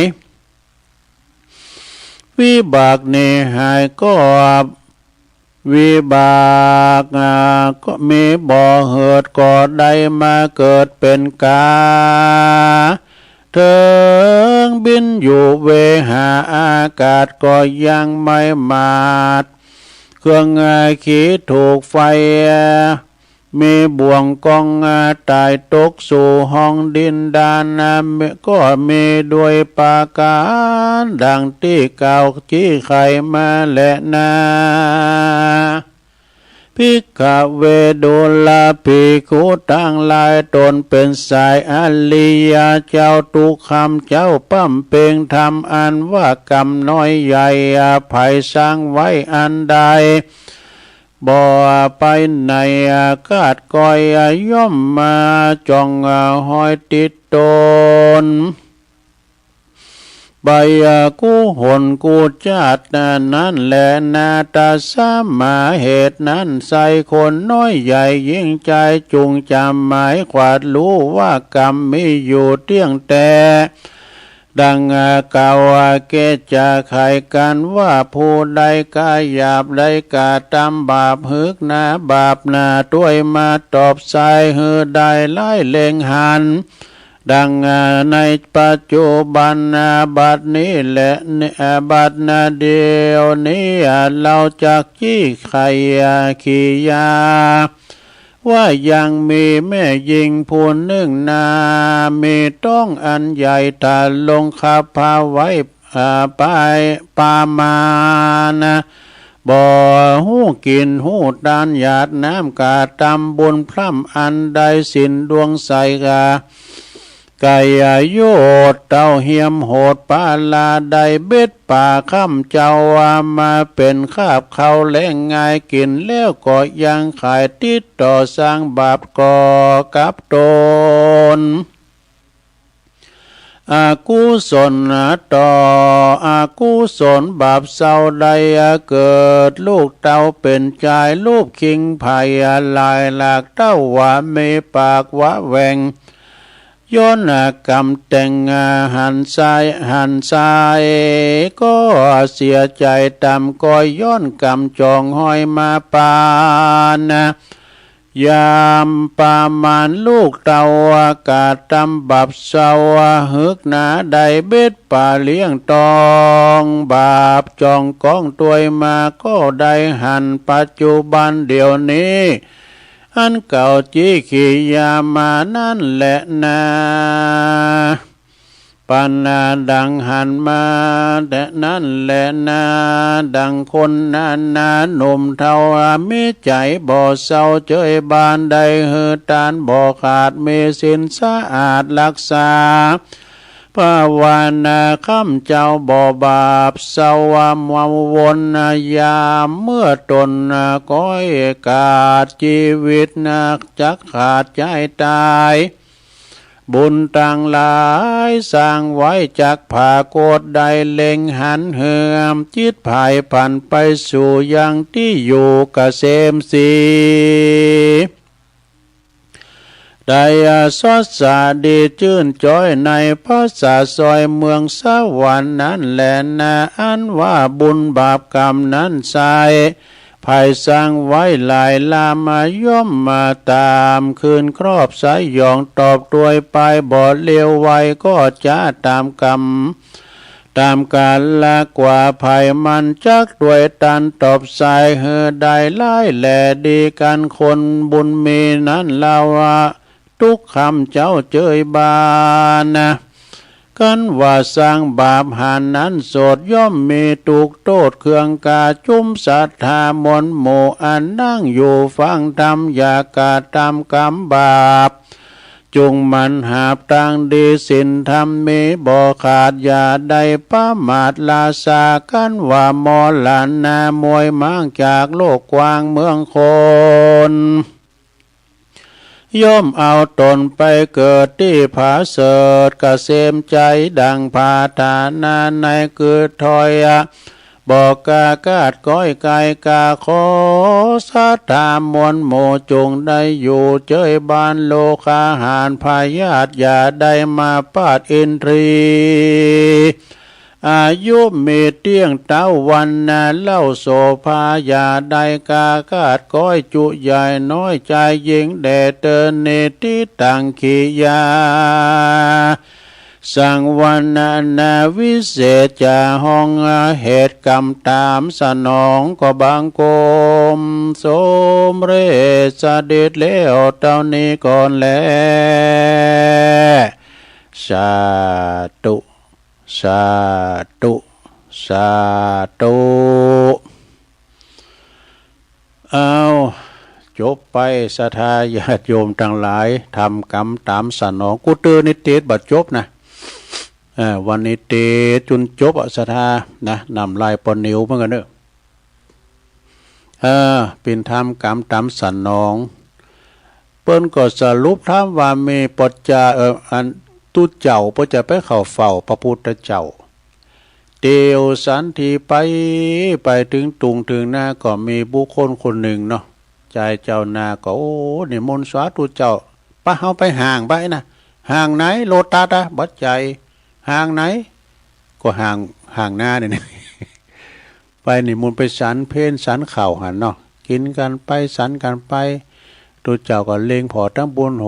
Speaker 3: วิบากนิหายก็วิบากก็มีบ่อเหิดก็ได้มาเกิดเป็นกาเถิงบินอยู่เวหาอากาศก็ยังไม่มาดเครื่องขีถูกไฟมีบ่วงกองตายตกสู่ห้องดินดานก็มีด้วยปาการดังที่เก่าจี้ไขมาและนาภิกขเวดุลาภิกขุตั้งหลายตนเป็นสายอริยเจ้าตุคำเจ้าปั้มเปงทำอันว่ากรรมน้อยใหญ่ภัยสร้างไว้อันใดบ่ไปในอากาศก้อยย่อมมาจองหอยติดตนใบกูหนกูจาดนั้นแหละนาตาสามาเหตุนั้นใส่คนน้อยใหญ่ยิ่งใจจุงจำหมายขวาดรู้ว่ากรรมมีอยู่เที่ยงแต่ดังเก่าเกจะไขกันว่าผู้ใดกายหยาบใดกาตำบาปฮึกนาบาปนาด้วยมาตอบใส่หือใดไล่เล็งหันดังในปัจจุบันบัดนี้และบัดนาเดียวนี้เราจักจี้ไขขียาว่ายังมีแม่หญิงผู้หนึ่งนามีต้องอันใหญ่ตาลงคาพาไว้ไปปามานะบ่หูกินหูดานหยาดน้ำกาตำบุญพร่ำอันใดสินดวงใสกาไก่โยดเต้าเหียมโหดปาลาใดเบ็ดป่าค่ำเจ้ามาเป็นคาบเขาแล้งง่ายกินแล้วก็ยังขายติดต่อสร้างบาปก่อกับตนอากุศลต่ออากุศลบาปเศร้าใดเกิดลูกเต้าเป็นชายลูกคิงภัยลายหลากเต้าว่ามีปากวะแหวงย้อนกรรมแต่งหันซ้ายก็เสียใจตำก็ย้อนกรรมจองห้อยมาปานยามปามานลูกเตาอากาศตำบับเศร้าฮึกหนาใดเบ็ดป่าเลี้ยงตองบาปจองก้องตัวมาก็ได้หันปัจจุบันเดี๋ยวนี้อันเก่าจี้ขียามานั่นแหละนาปัญนาดังหันมาแต่นั่นแหละนาดังคนนาหนุ่มเท่ามีใจบ่เศร้าเจยบานใดเฮือตานบ่ขาดมีสินสะอาดรักษาภาวนาข้ามเจ้าบ่บาปเศร้ามวนยามเมื่อตนก้อยกาดชีวิตจักขาดใจตายบุญต่างหลายสร้างไว้จากผ่าโกดใดเล็งหันเหือมจิตภายผ่านไปสู่ยังที่อยู่กเกษมสีได้สดสาดีชื่นจ้อยในภาษาซอยเมืองสวรรค์นั้นแหละนาอันว่าบุญบาปกรรมนั้นใส่ภัยสร้างไว้หลายลามาย่อมมาตามคืนครอบสายยองตอบด้วยไปบ่เลี้ยวไว้ก็จะตามกรรมตามกาลละกว่าภัยมันจักด้วยตันตอบสายเฮือได้ไล่แหล่ดีกันคนบุญมีนั้นเล่าทุกคำเจ้าเจยบานนะกันว่าสร้างบาปหานั้นโสดย่อมมีถูกโทษเครื่องกาจุ้มศรัทธามนหมู่อันนั่งอยู่ฟังธรรมอย่ากาตามกรรมบาป จงมันหาบตังดีสินธรรมมีบ่ขาดอย่าได้ประมาทลาสากันว่าหมอหลานนามวยมั่งจากโลกกว้างเมืองคนย่อมเอาตนไปเกิดที่ผาเสดกเกษมใจดังพาธานาในคือทอยบอกกากาดก้อยไก่กาขอสัทธามวลโมจงได้อยู่เจยบานโลกาหารพายาตอย่าได้มาปาดอินทรีอายุเมเตียงเต้าวันนาเล่าโสภาอย่าได้กากาดก้อยจุใหญ่น้อยใจยิงแด่เตเนติตังขียาสังวันนาวิเศษจะห้องเหตุกรรมตามสนองก็บางโกมสมเรศเด็จแล้วเท่านี้ก่อนแลสาธุสาธุสาธุเอาจบไปศรัทธาญาติโยมทั้งหลายทำกรรมตามสนองกูเตือนนิเทศบัดจบนะวันนี้เตจุนจบศรัทธานะนำลายปนนิ้วเหมือนกันเนอะเป็นทำกรรมตามสนองเปิ้นก็สรุปถามว่ามีปัจจาอันตุเจ้าเพื่อจะไปเข้าเฝ้าพระพุทธเจ้าเตียวสันทีไปถึงตุงถึงหน้าก็มีบุคคลคนหนึ่งเนาะใจเจ้านาก็โอ้นี่มนต์สาธุเจ้าป้าเฮาไปห่างไปนะห่างไหนโลตัสบัดใจห่างไหนก็ห่างหน้าเนี่ย ไปนี่มนต์ไปสันเพนสันเข่าหันเนาะกินกันไปสันกันไปตัวเจ้าก็เล็งพอทั้งบนโห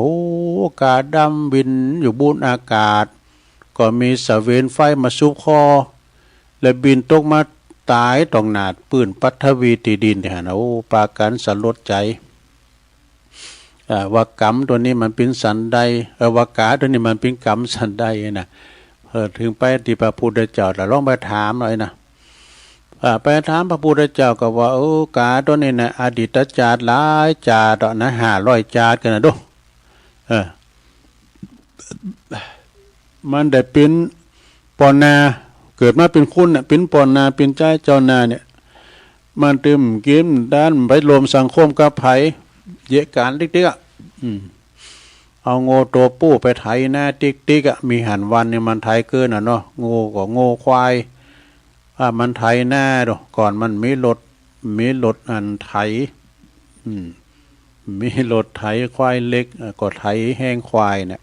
Speaker 3: กาดำบินอยู่บนอากาศก็มีสเวนไฟมาซุบคอและบินตกมาตายตองนาดปืนปัทวีตีดินเนี่ยนะโอ้ปากันสลดใจว่ากรรมตัวนี้มันเป็นสันใดวากาตัวนี้มันเป็นกรรมสันใดนะถึงไปที่พระพุทธเจ้าแต่ลองไปถามหน่อยนะไปถามพระพุทธเจ้าก็ว่าโอ้กาตัวนี้นะอดีตจาร์หลายจาร์นะ500 จาร์กันนะดูมันได้เป็นปอนาเกิดมาเป็นคุณน่ะเป็นปอนาเป็นใจเจ้านาเนี่ยมันตึมกินด้านไปรวมสังคมกับไผเยะการติ๊กเอาโง่ตัวปู้ไปไถหน้าติ๊กมีหันวันเนี่ยมันไถเกินเนาะโง่ก็โง่ควายมันไถหน้าดอกก่อนมันมีรถอันไถมีรถไถควายเล็กก็ไถแห้งควายเนี่ย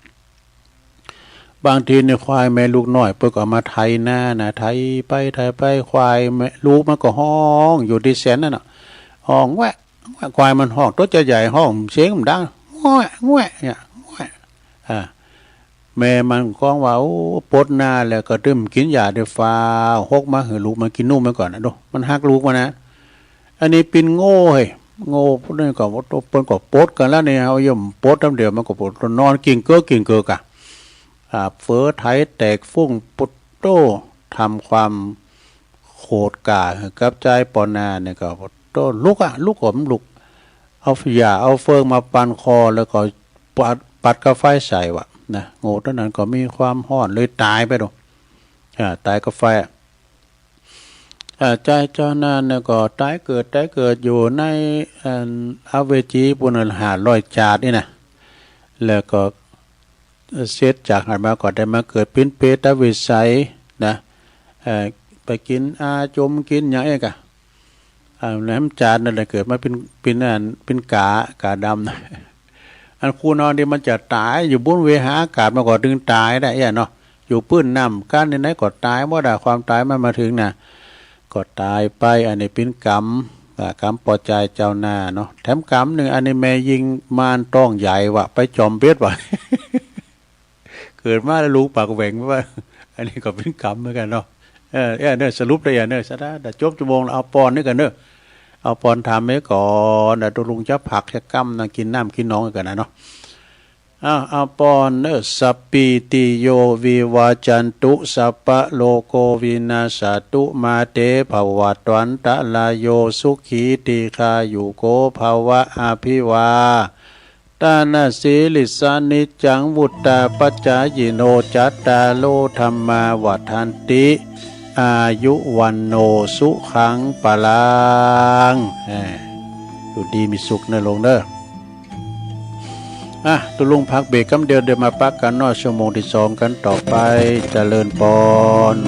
Speaker 3: บางทีเนี่ยควายแม่ลูกน้อยเพิ่นก็มาไถหน้านะไถไปควายแม่ลูกมันก็ห้องอยู่ที่แสนนั่นน่ะห้องแวะควายมันห้องตัวจะใหญ่ห้องเสียงมันดังแวะเนี่ยแม่มันก้องว่าโอ้ปดหน้าแล้วก็ดื่มกินยาได้ฟ้าหกมาหือลูกมันกินนุ่มไปก่อนนะดูมันหักลูกมานะอันนี้เป็นโง่เฮ้ยโง่พวกนี้ก็ว่าตัวเปิ้นก็ปดกันแล้วเนี่ยเอาย่อมปดทำเดียวมันก็ปดนอนกินเกลือกะเฟ้อไถแตกฟุ้งปุตโตทำความโขดกากับใจปอนาเนี่ยก็ปุตโตลุกผมลุกเอาเอาเฟืองมาปันคอแล้วก็ปัดกาไฟใส่วะนะโง่ตอนนั้นก็มีความห้อนเลยตายไปดูตายกาไฟใจเจ้านั่นเนี่ยก็ตายเกิดอยู่ในอเวจีปุณณ500 จาร์นี่นะแล้วก็เสร็จจากหันมาก็ได้มาเกิดเป็นเปตวิสัยนะไปกินจมกินอย่างเอกน้ำจานนั่นแหละเกิดมาเป็นกาดำนะอันคูนอนนี่มันจะตายอยู่บนเวหาอากาศมาก่อนถึงตายได้เนาะอยู่ปื้นน้ำก้านในไหนก็ตายว่าได้ความตายมันมาถึงนะก็ตายไปอันนี้เป็นกรรมปอใจเจ้าหน้าเนาะแถมกรรมหนึ่งอันนี้แม่ยิงมารต้องใหญ่วะไปจอมเบ็ดวะ เกิดมาแล้วลูกปากแหว่งว่าอันนี้ก็เป็นกรรมเหมือนกันเนาะเนี่ยสรุปได้อย่างเนี่ยซะนะแต่จบชั่วโมงเอาปอนนี่กันเนอะเอาปอนทำไว้ก่อนแต่ตัวลุงจะผักจะกั้มนะกินน้ำกินน้องกันนะเนาะเอาปอนเนอะสัปปิติโยวิวาจันตุสัพพะโลโกวินาศตุมาเตภวัตวันตะลายโยสุขีติคายุโกภวะอาภิวา ตานาสีลิสานิจังวุตตาปัจจายโนจัตตาโลธรรมาวัฏันติอายุวันโนสุขังปะลังอยู่ดีมีสุขเนอะลงเนอะตุลุงพักเบรกกำเดียวเดี๋ยวมาปักกันนอกชั่วโมงที่สองกันต่อไปเจริญปอน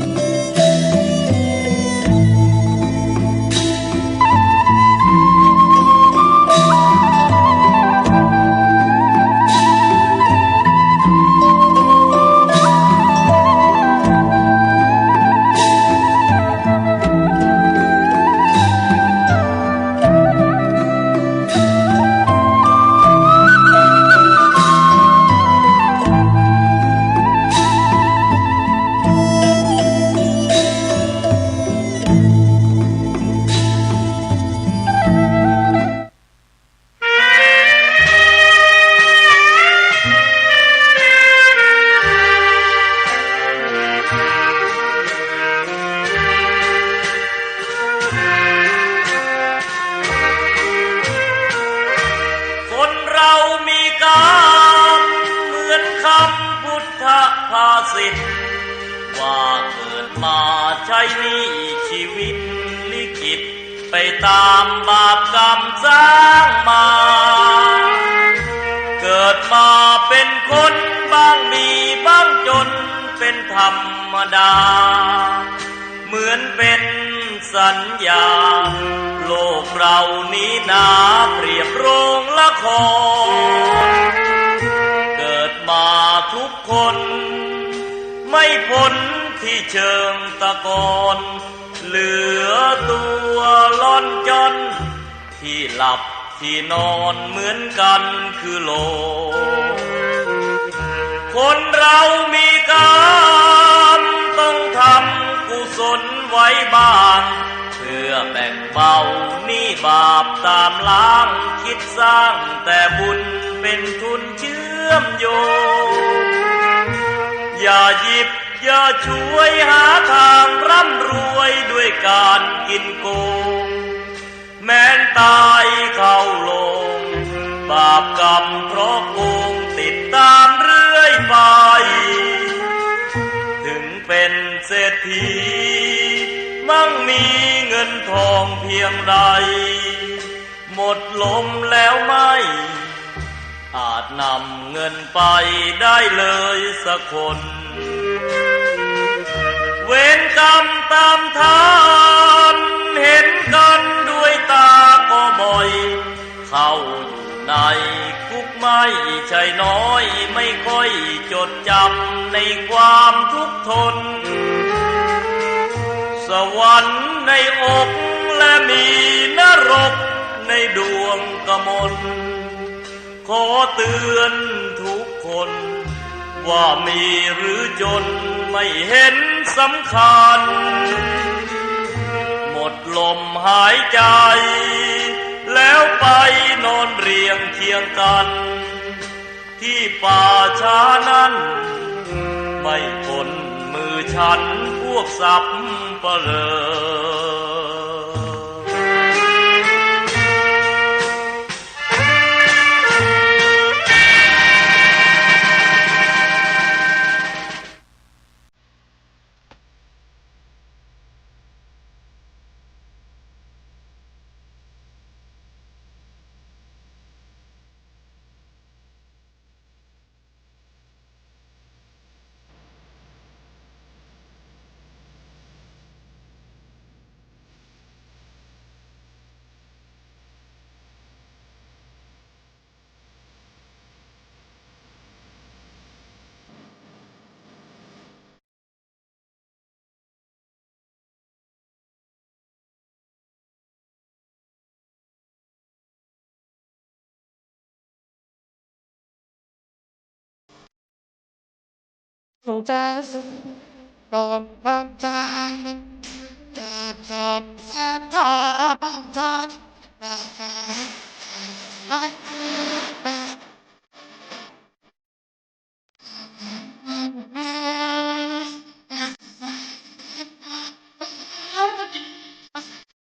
Speaker 4: คนเรามีกรรมเหมือนคำพุทธภาษิตว่าเกิดมาใช้นี้ชีวิตลิขิตไปตามบาปกรรมสร้างมา เกิดมาเป็นคนบ้างมีบ้างจนเป็นธรรมดาเหมือนเป็นสัญญาโลกเรานี้นาเปรียบโรงละครเกิดมาทุกคนไม่พ้นที่เชิงตะกอนเหลือตัวล่อนจอนที่หลับที่นอนเหมือนกันคือโลกคนเรามีกรรมต้องทำกุศลไว้บ้างเพื่อแบ่งเบาหนี้บาปตามล้างคิดสร้างแต่บุญเป็นทุนเชื่อมโยงอย่าหยิบอย่าช่วยหาทางร่ำรวยด้วยการกินโกงแม้นตายเข้าลงบาปกรรมเพราะโกงติดตามเรื่อยไปถึงเป็นเศรษฐีมั่งมีเงินทองเพียงใดหมดลมแล้วไม่อาจนำเงินไปได้เลยสักคนเวรกรรมตามทานเห็นกันด้วยตาก็บ่อยเข้าอยู่ในคุกไม่ใช่น้อยไม่ค่อยจดจำในความทุกข์ทนสวรรค์ในอกและมีนรกในดวงกมลขอเตือนทุกคนว่ามีหรือจนไม่เห็นสำคัญหมดลมหายใจแล้วไปนอนเรียงเคียงกันที่ป่าช้านั้นไม่พ้นมือฉันพวกสับเปลอ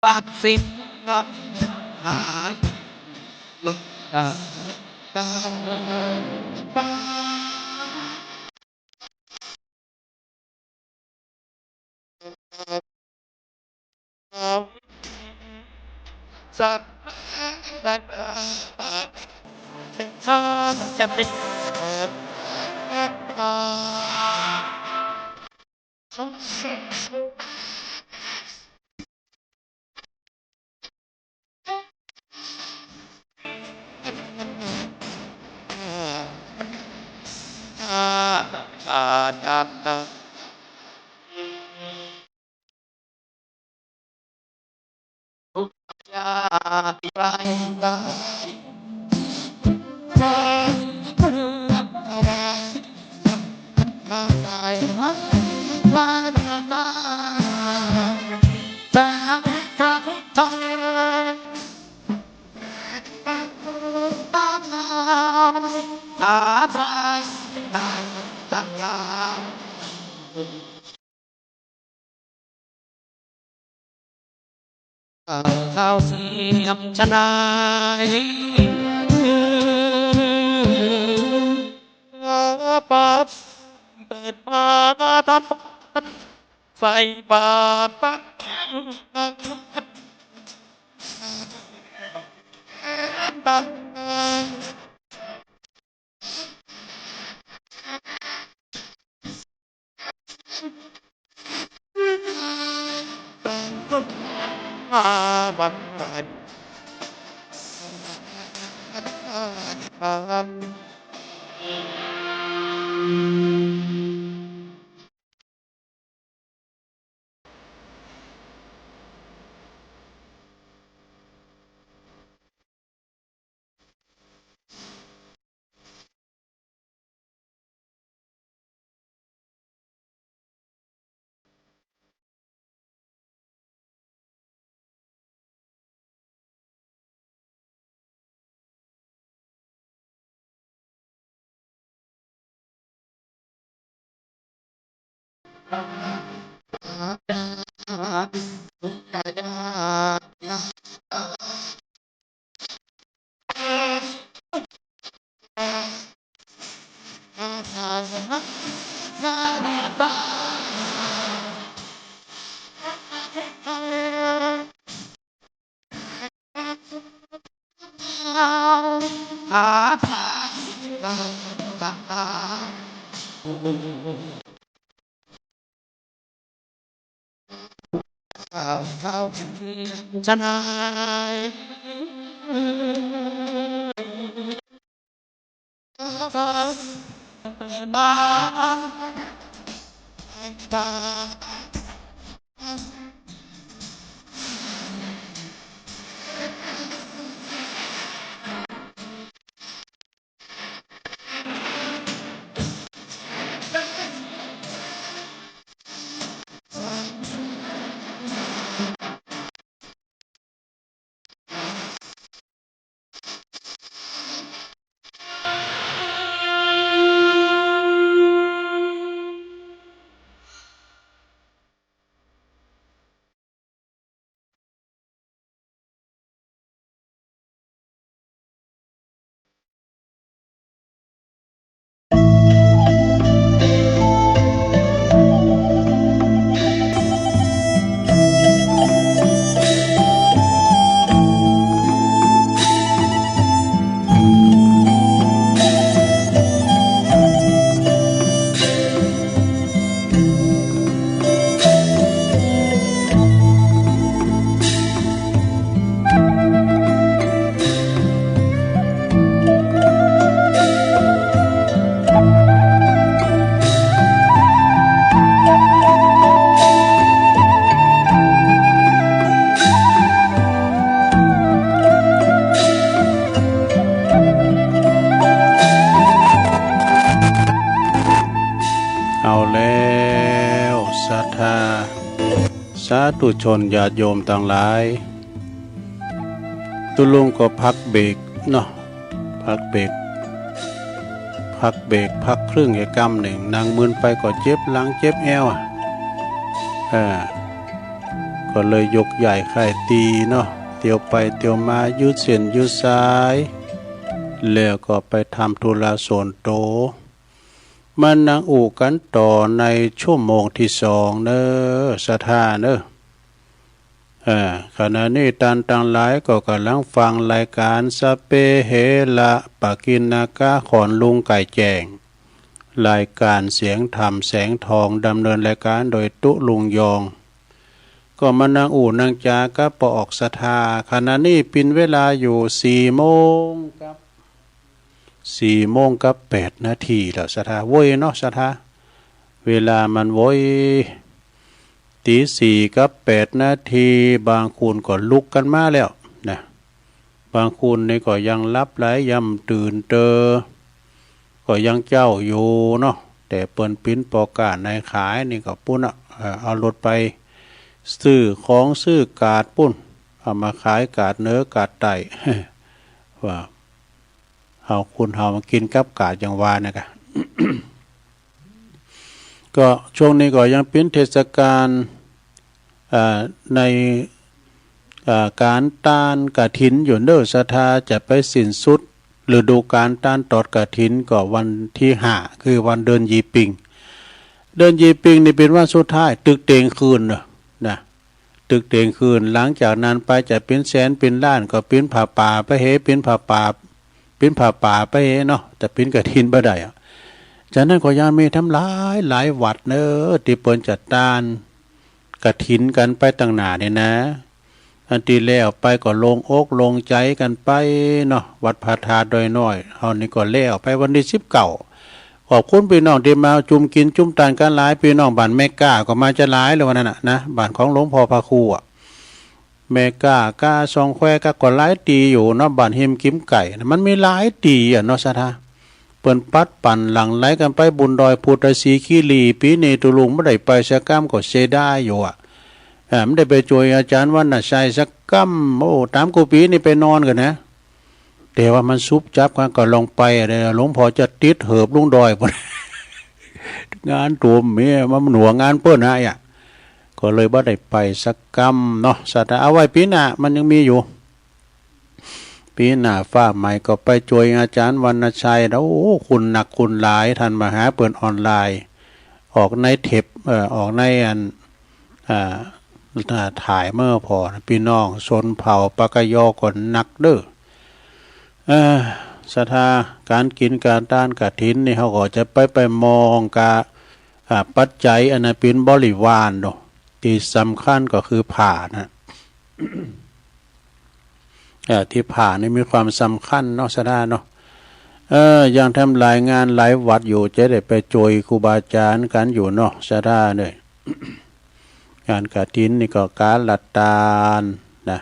Speaker 5: วัคซีนก็หาย ข้าวเสียบชนายปับเปิดมาตับใส่บาตรปักมาบังข้าวชนายมาตา
Speaker 3: เอาแล้วศรัทธาสาธุชนญาติโยมต่างหลายตุลุงก็พักเบรกเนาะพักเบรกพักครึ่งกรรมหนึ่งนางมึนไปก็เจ็บหลังเจ็บแอวก็เลยยกใหญ่ไข่ตีเนาะเตียวไปเตียวมายืดเส้นยืดสาย แล้วก็ไปทำธุระส่วนโตวมานั่งอู่กันต่อในชั่วโมงที่สองเนอสถาเนอขณะนี้ตันตังหลายก็กำลังฟังรายการสเปเฮละปากินากาขอนลุงไก่แจงรายการเสียงธรรมแสงทองดำเนินรายการโดยตุลุงยองก็มานั่งอู่นั่งจาก็ปออกสถาขณะนี้เป็นเวลาอยู่4:08 นาทีแล้วสถาโว้ยเนาะสถาเวลามันโว้ย4:08 นาทีบางคนก็ลุกกันมาแล้วนะบางคนนี่ก็ยังรับหลายย่ำตื่นเตอก็ยังเจ้าอยู่เนาะแต่เปิ้นปิ้นปอกาในขายนี่ก็ปุ้นเอารถไปซื้อของซื้อกาดปุ้นเอามาขายกาดเนื้อกาดไต ว่าเอาคุณเอามากินกับกาดอย่างวานะกะ ก็ช่วงนี้ก็ยังเป็นเทศกาลในการต้านกฐินอยู่เด้อศรัทธาจะไปสิ้นสุดฤดูการต้านตอดกฐินก็วันที่5คือวันเดือนยีปิงเดือนยีปิงนี่เป็นวันสุดท้ายตึกเตงคืนนะตึกเตงคืนหลังจากนั้นไปจะเป็นแสนเป็นล้านก็เป็นผ้าป่าไปเฮเป็นผ้าป่าไปเฮเนาะแต่เป็นกฐินบ่ได้จากนั้นก็ยังมีทำหลายวัดเนอที่เปิ้นจัดต้านกฐินกันไปต่างหน้าเนี่ยนะอันที่แล้วไปก็ลงอกลงใจกันไปเนาะวัดพระธาตุดอยน้อยเฮานี่ก็แล้วไปวันที่19ขอบคุณพี่น้องที่มาจุ่มกินจุ่มทานกันหลายพี่น้องบ้านแม่ก้าก็มาจะหลายเลยวันนั้นนะบ้านของหลวงพ่อพระครูแม่ก้าซองแควก็หลายตีอยู่เนาะบ้านหิมกิมไก่มันมีหลายตีเนาะซะท่าเปิ้นปัดปั่นหลังไหลกันไปบุญดอยพุทธศรีคีรีปีนี้ตุลุงบ่ได้ไปสักกรรมก็เสียดายอยู่ไม่ได้ไปช่วยอาจารย์วันน่ะชัยสักกำโอ้ตามกูปีนี่ไปนอนกันนะแต่ว่ามันซุบจับกันก็ลงไปหลวงพ่อจะติดเหิบลุงดอย งานตัวเมียมันหนัวงานเปิ้นก็เลยบ่ได้ไปสักกำเนาะสัตว์เอาไว้ปีหน้ามันยังมีอยู่ปีหน้าฟ้าใหม่ก็ไปช่วยอาจารย์วรรณชัยแล้วโอ้คุณหนักคุณหลายท่านมาหาเปิ้นออนไลน์ออกในเทปออกในถ่ายเมื่อพอพี่น้องชนเผ่าปากยอก่อนนักเด้อศรัทธาการกินการต้านกฐินนี่เขาก็จะไปมองกาปัจจัยอันนั้นเป็นบริวารเนาะที่สำคัญก็คือผ่านะ ที่ผ่านี่มีความสำคัญเนาะศรัทธาเนาะอย่างทำหลายงานหลายวัดอยู่จะได้ไปโจยครูบาอาจารย์กันอยู่เนาะศรัทธาเลย งานกฐินนี่ก็การละตานนะ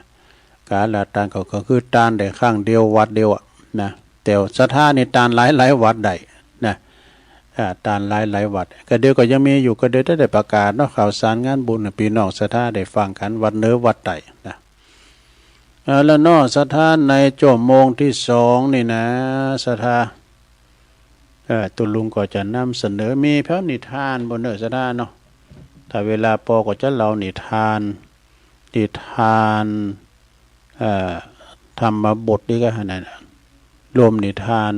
Speaker 3: การละตานก็คือตานได้ข้างเดียววัดเดียวนะแต่ศรัทธานี่ตานหลายวัดได้นะตานหลายวัดก็เดียวก็ยังมีอยู่ก็เดียวได้ประกาศเนาะข่าวสารงานบุญพี่น้องศรัทธาได้ฟังกันวัดเนื้อวัดไต่นะแล้วนอกศรัทธาในชั่วโมงที่2นี่นะศรัทธาตุลุงก็จะนำเสนอมีพระนิทานบนเนื้อศรัทธาเนาะถ้าเวลาปอก็จะเล่านิทานธรรมบทนี่ก็ขนาดรวมนิทาน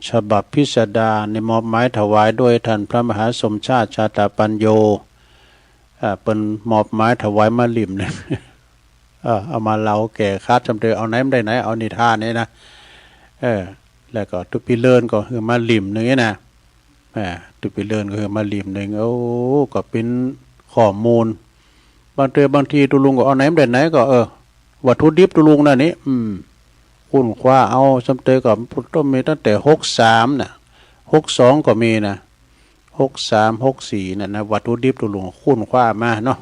Speaker 3: ฉบับพิสดารในมอบหมายถวายด้วยท่านพระมหาสมชาติชาตปัญโยเป็นมอบหมายถวายมาลิมเนี่ย เอามาเล่าแก่คัดจำเตอเอาไหนไม่ได้ไหนเอานิทานนี่นะแล้วก็ทุพิเลินก็คือมาลิมนึงนะตุปิเลินก็คือมาลิมหนึ่งก็เป็นข้อมูลบางทีตุลุงก็เอาไหนไม่ได้ไหนก็วัตถุดิบตุลุงนั่นนี่คุณคว้าเอาสมเตยก็ต้มมีตั้งแต่63น่ะ62ก็มีนะ63 64น่ะนะวัตถุดิบตุลุงคุณคว้ามาเนาะ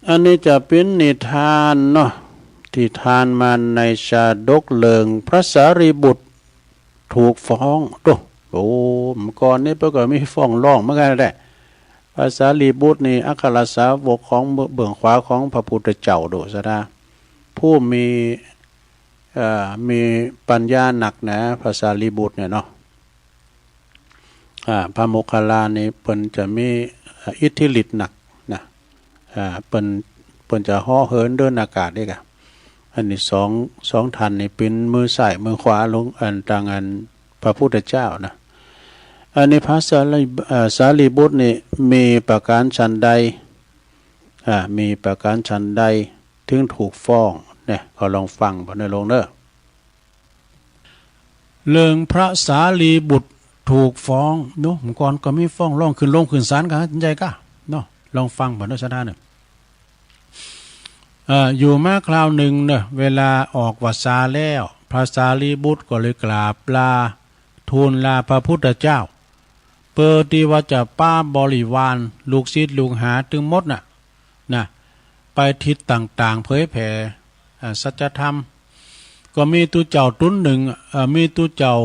Speaker 3: อันนี้จะเป็นนิทานเนาะที่ทานมาในชาดกเลิงพระสารีบุตรถูกฟ้องโอ้เมื่อก่อนนี่เพิ่นก็มีฟ้องร้องเหมือนกันแหละพระสารีบุตรนี่อัครสาวกของเบื้องขวาของพระพุทธเจ้าโดซะนะผู้มีปัญญาหนักนะพระสารีบุตรเนี่ยเนาะพระโมคคัลลานี่เพิ่นจะมีอิทธิฤทธิ์หนักนะเพิ่นจะห่อเหินเดินอากาศได้กะ อันนี้สองท่านนี่เป็นมือซ้ายมือขวาลงอันต่างอันพระพุทธเจ้านะอันนี้พระสารีบุตรนี่มีประการฉันใดมีประการฉันใดถึงถูกฟ้องเนี่ยก็ลองฟังบ่ในลงเด้อเรื่องพระสารีบุตรถูกฟ้องเนาะก่อนก็มีฟ้องร้องขึ้นศาลกันใจกะเนาะลองฟังบ่เนาะชะดาเนี่ยอยู่มาคราวหนึ่งเนี่ยเวลาออกวาสาแล้วพระสารีบุตรก็เลยกราบลาทูลลาพระพุทธเจ้าเปิดที่ว่าจะป้าบริวารลูกศิษย์ลูกหาถึงหมดนะไปทิศต่างๆเผยแผ่สัจธรรมก็มีตัวเจ้าตุ้นหนึ่งมีตัวเจ้า